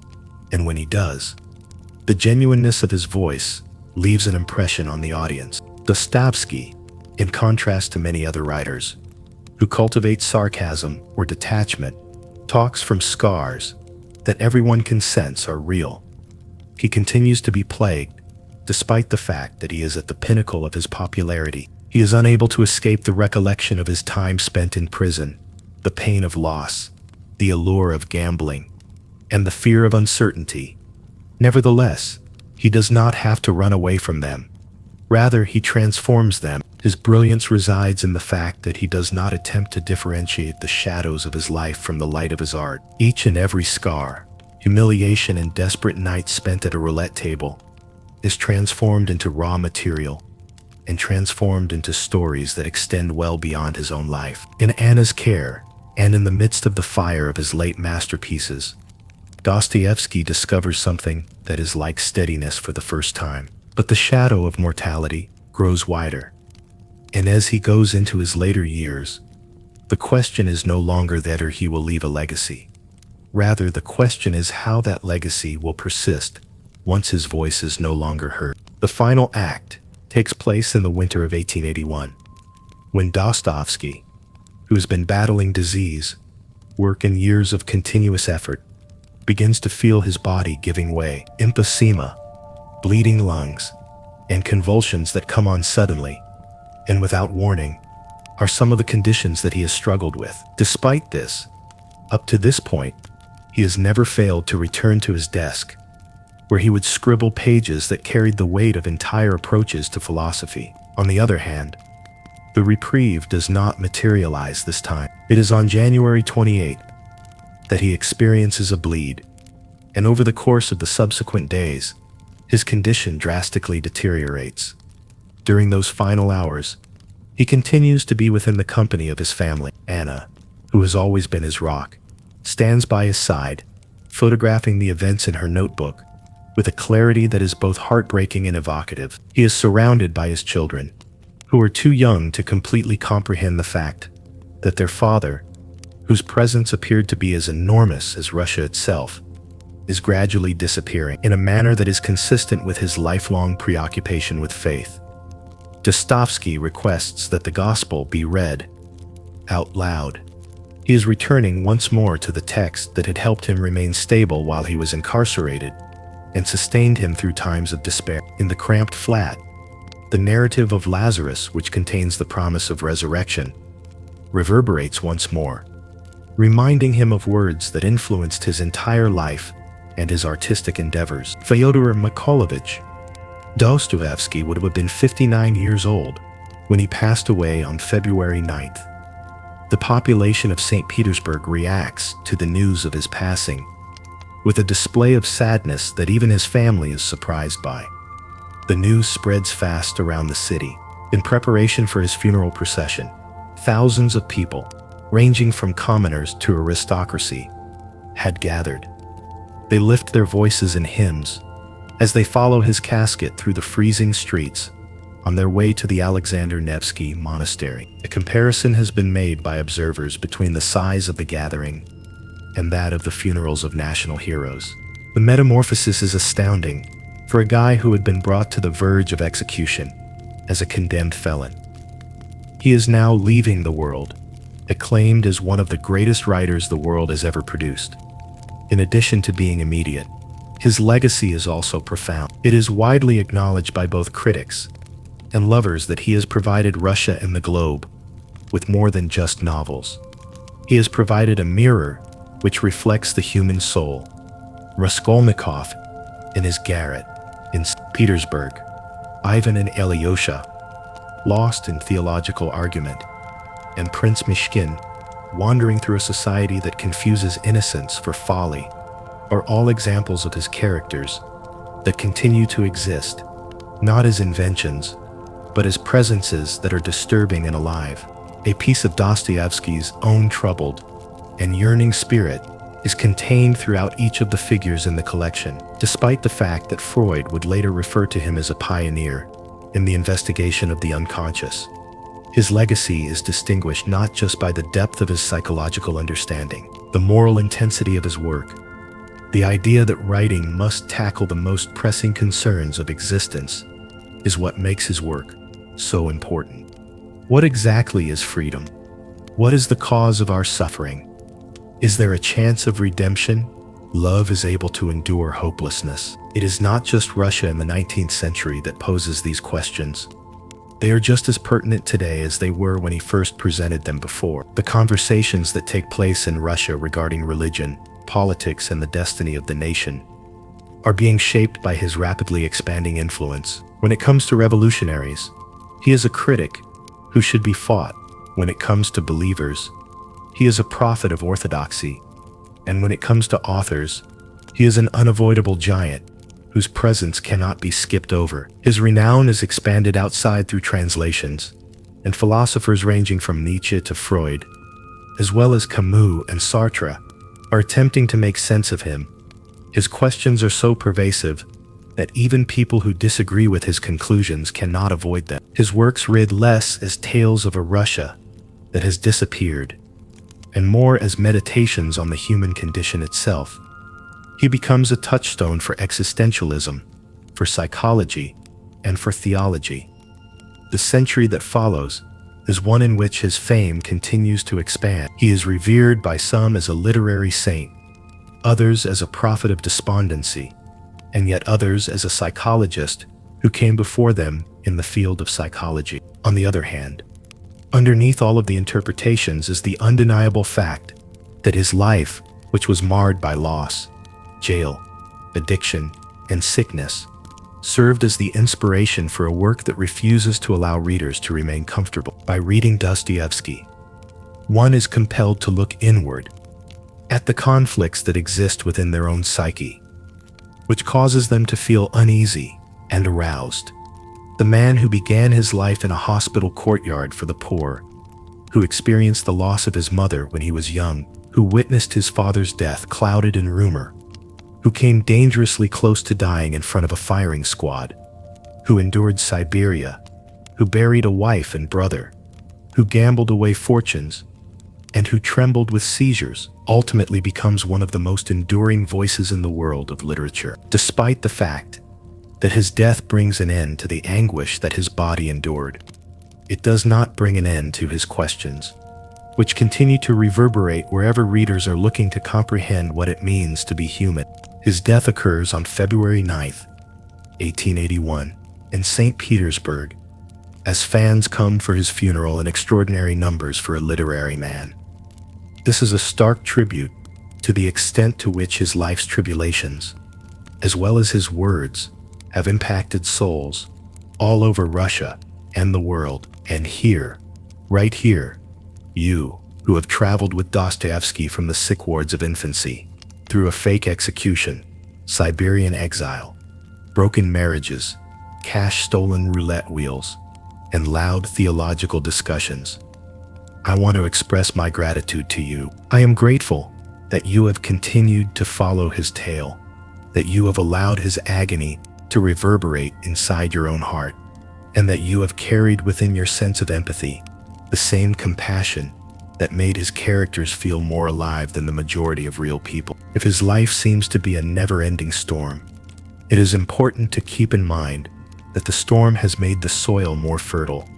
A: and when he does, the genuineness of his voice leaves an impression on the audience. Dostoevsky, in contrast to many other writers, who cultivate sarcasm or detachment, talks from scars that everyone can sense are real. He continues to be plagued, despite the fact that he is at the pinnacle of his popularity. He is unable to escape the recollection of his time spent in prison, the pain of loss, the allure of gambling, and the fear of uncertainty. Nevertheless, he does not have to run away from them. Rather, he transforms them. His brilliance resides in the fact that he does not attempt to differentiate the shadows of his life from the light of his art. Each and every scar, humiliation, and desperate nights spent at a roulette table is transformed into raw material and transformed into stories that extend well beyond his own life. In Anna's care, and in the midst of the fire of his late masterpieces, Dostoevsky discovers something that is like steadiness for the first time. But the shadow of mortality grows wider. And as he goes into his later years, the question is no longer whether he will leave a legacy. Rather, the question is how that legacy will persist once his voice is no longer heard. The final act takes place in the winter of 1881, when Dostoevsky, who has been battling disease, work, and years of continuous effort, begins to feel his body giving way. Emphysema, bleeding lungs, and convulsions that come on suddenly and without warning are some of the conditions that he has struggled with. Despite this, up to this point, he has never failed to return to his desk, where he would scribble pages that carried the weight of entire approaches to philosophy. On the other hand, the reprieve does not materialize this time. It is on January 28 that he experiences a bleed, and over the course of the subsequent days, his condition drastically deteriorates. During those final hours, he continues to be within the company of his family. Anna, who has always been his rock, stands by his side, photographing the events in her notebook with a clarity that is both heartbreaking and evocative. He is surrounded by his children, who are too young to completely comprehend the fact that their father, whose presence appeared to be as enormous as Russia itself, is gradually disappearing in a manner that is consistent with his lifelong preoccupation with faith. Dostoevsky requests that the Gospel be read out loud. He is returning once more to the text that had helped him remain stable while he was incarcerated and sustained him through times of despair. In the cramped flat, the narrative of Lazarus, which contains the promise of resurrection, reverberates once more, reminding him of words that influenced his entire life and his artistic endeavors. Fyodor Mykolovich Dostoevsky would have been 59 years old when he passed away on February 9th. The population of St. Petersburg reacts to the news of his passing with a display of sadness that even his family is surprised by. The news spreads fast around the city. In preparation for his funeral procession, thousands of people, ranging from commoners to aristocracy, had gathered. They lift their voices in hymns as they follow his casket through the freezing streets on their way to the Alexander Nevsky Monastery. A comparison has been made by observers between the size of the gathering and that of the funerals of national heroes. The metamorphosis is astounding for a guy who had been brought to the verge of execution as a condemned felon. He is now leaving the world, acclaimed as one of the greatest writers the world has ever produced. In addition to being immediate, his legacy is also profound. It is widely acknowledged by both critics and lovers that he has provided Russia and the globe with more than just novels. He has provided a mirror which reflects the human soul. Raskolnikov in his garret in Petersburg, Ivan and Alyosha, lost in theological argument, and Prince Mishkin, wandering through a society that confuses innocence for folly, are all examples of his characters that continue to exist, not as inventions, but as presences that are disturbing and alive. A piece of Dostoevsky's own troubled and yearning spirit is contained throughout each of the figures in the collection, despite the fact that Freud would later refer to him as a pioneer in the investigation of the unconscious. His legacy is distinguished not just by the depth of his psychological understanding, the moral intensity of his work, the idea that writing must tackle the most pressing concerns of existence is what makes his work so important. What exactly is freedom? What is the cause of our suffering? Is there a chance of redemption? Love is able to endure hopelessness. It is not just Russia in the 19th century that poses these questions. They are just as pertinent today as they were when he first presented them before. The conversations that take place in Russia regarding religion, politics, and the destiny of the nation are being shaped by his rapidly expanding influence. When it comes to revolutionaries, he is a critic who should be fought. When it comes to believers, he is a prophet of orthodoxy. And when it comes to authors, he is an unavoidable giant whose presence cannot be skipped over. His renown is expanded outside through translations, and philosophers ranging from Nietzsche to Freud, as well as Camus and Sartre, are attempting to make sense of him. His questions are so pervasive that even people who disagree with his conclusions cannot avoid them. His works read less as tales of a Russia that has disappeared, and more as meditations on the human condition itself. He becomes a touchstone for existentialism, for psychology, and for theology. The century that follows is one in which his fame continues to expand. He is revered by some as a literary saint, others as a prophet of despondency, and yet others as a psychologist who came before them in the field of psychology. On the other hand, underneath all of the interpretations is the undeniable fact that his life, which was marred by loss, jail, addiction, and sickness, served as the inspiration for a work that refuses to allow readers to remain comfortable. By reading Dostoevsky, one is compelled to look inward at the conflicts that exist within their own psyche, which causes them to feel uneasy and aroused. The man who began his life in a hospital courtyard for the poor, who experienced the loss of his mother when he was young, who witnessed his father's death clouded in rumor, who came dangerously close to dying in front of a firing squad, who endured Siberia, who buried a wife and brother, who gambled away fortunes, and who trembled with seizures, ultimately becomes one of the most enduring voices in the world of literature. Despite the fact that his death brings an end to the anguish that his body endured, it does not bring an end to his questions, which continue to reverberate wherever readers are looking to comprehend what it means to be human. His death occurs on February 9th, 1881, in St. Petersburg, as fans come for his funeral in extraordinary numbers for a literary man. This is a stark tribute to the extent to which his life's tribulations, as well as his words, have impacted souls all over Russia and the world. And here, right here, you, who have traveled with Dostoevsky from the sick wards of infancy, through a fake execution, Siberian exile, broken marriages, cash-stolen roulette wheels, and loud theological discussions, I want to express my gratitude to you. I am grateful that you have continued to follow his tale, that you have allowed his agony to reverberate inside your own heart, and that you have carried within your sense of empathy the same compassion that made his characters feel more alive than the majority of real people. If his life seems to be a never-ending storm, it is important to keep in mind that the storm has made the soil more fertile.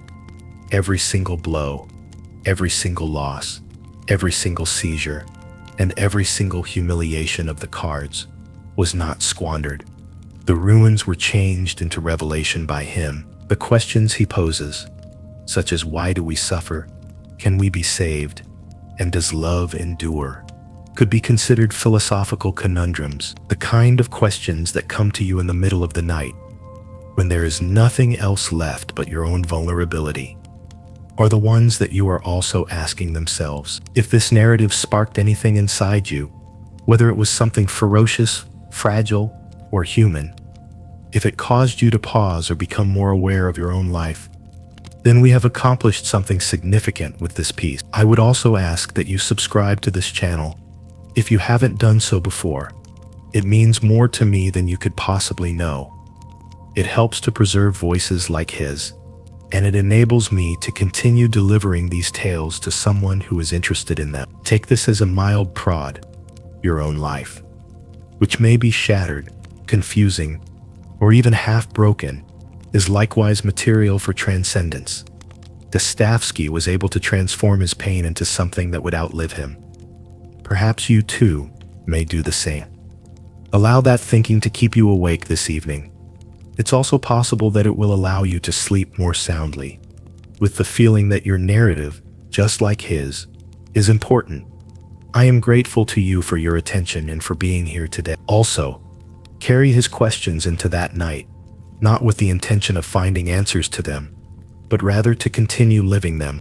A: Every single blow, every single loss, every single seizure, and every single humiliation of the cards was not squandered. The ruins were changed into revelation by him. The questions he poses, such as why do we suffer, can we be saved, and does love endure, could be considered philosophical conundrums, the kind of questions that come to you in the middle of the night, when there is nothing else left but your own vulnerability, are the ones that you are also asking themselves. If this narrative sparked anything inside you, whether it was something ferocious, fragile, or human, if it caused you to pause or become more aware of your own life, then we have accomplished something significant with this piece. I would also ask that you subscribe to this channel if you haven't done so before. It means more to me than you could possibly know. It helps to preserve voices like his, and it enables me to continue delivering these tales to someone who is interested in them. Take this as a mild prod. Your own life, which may be shattered, confusing, or even half-broken, is likewise material for transcendence. Dostoevsky was able to transform his pain into something that would outlive him. Perhaps you too may do the same. Allow that thinking to keep you awake this evening. It's also possible that it will allow you to sleep more soundly, with the feeling that your narrative, just like his, is important. I am grateful to you for your attention and for being here today. Also, carry his questions into that night, not with the intention of finding answers to them, but rather to continue living them.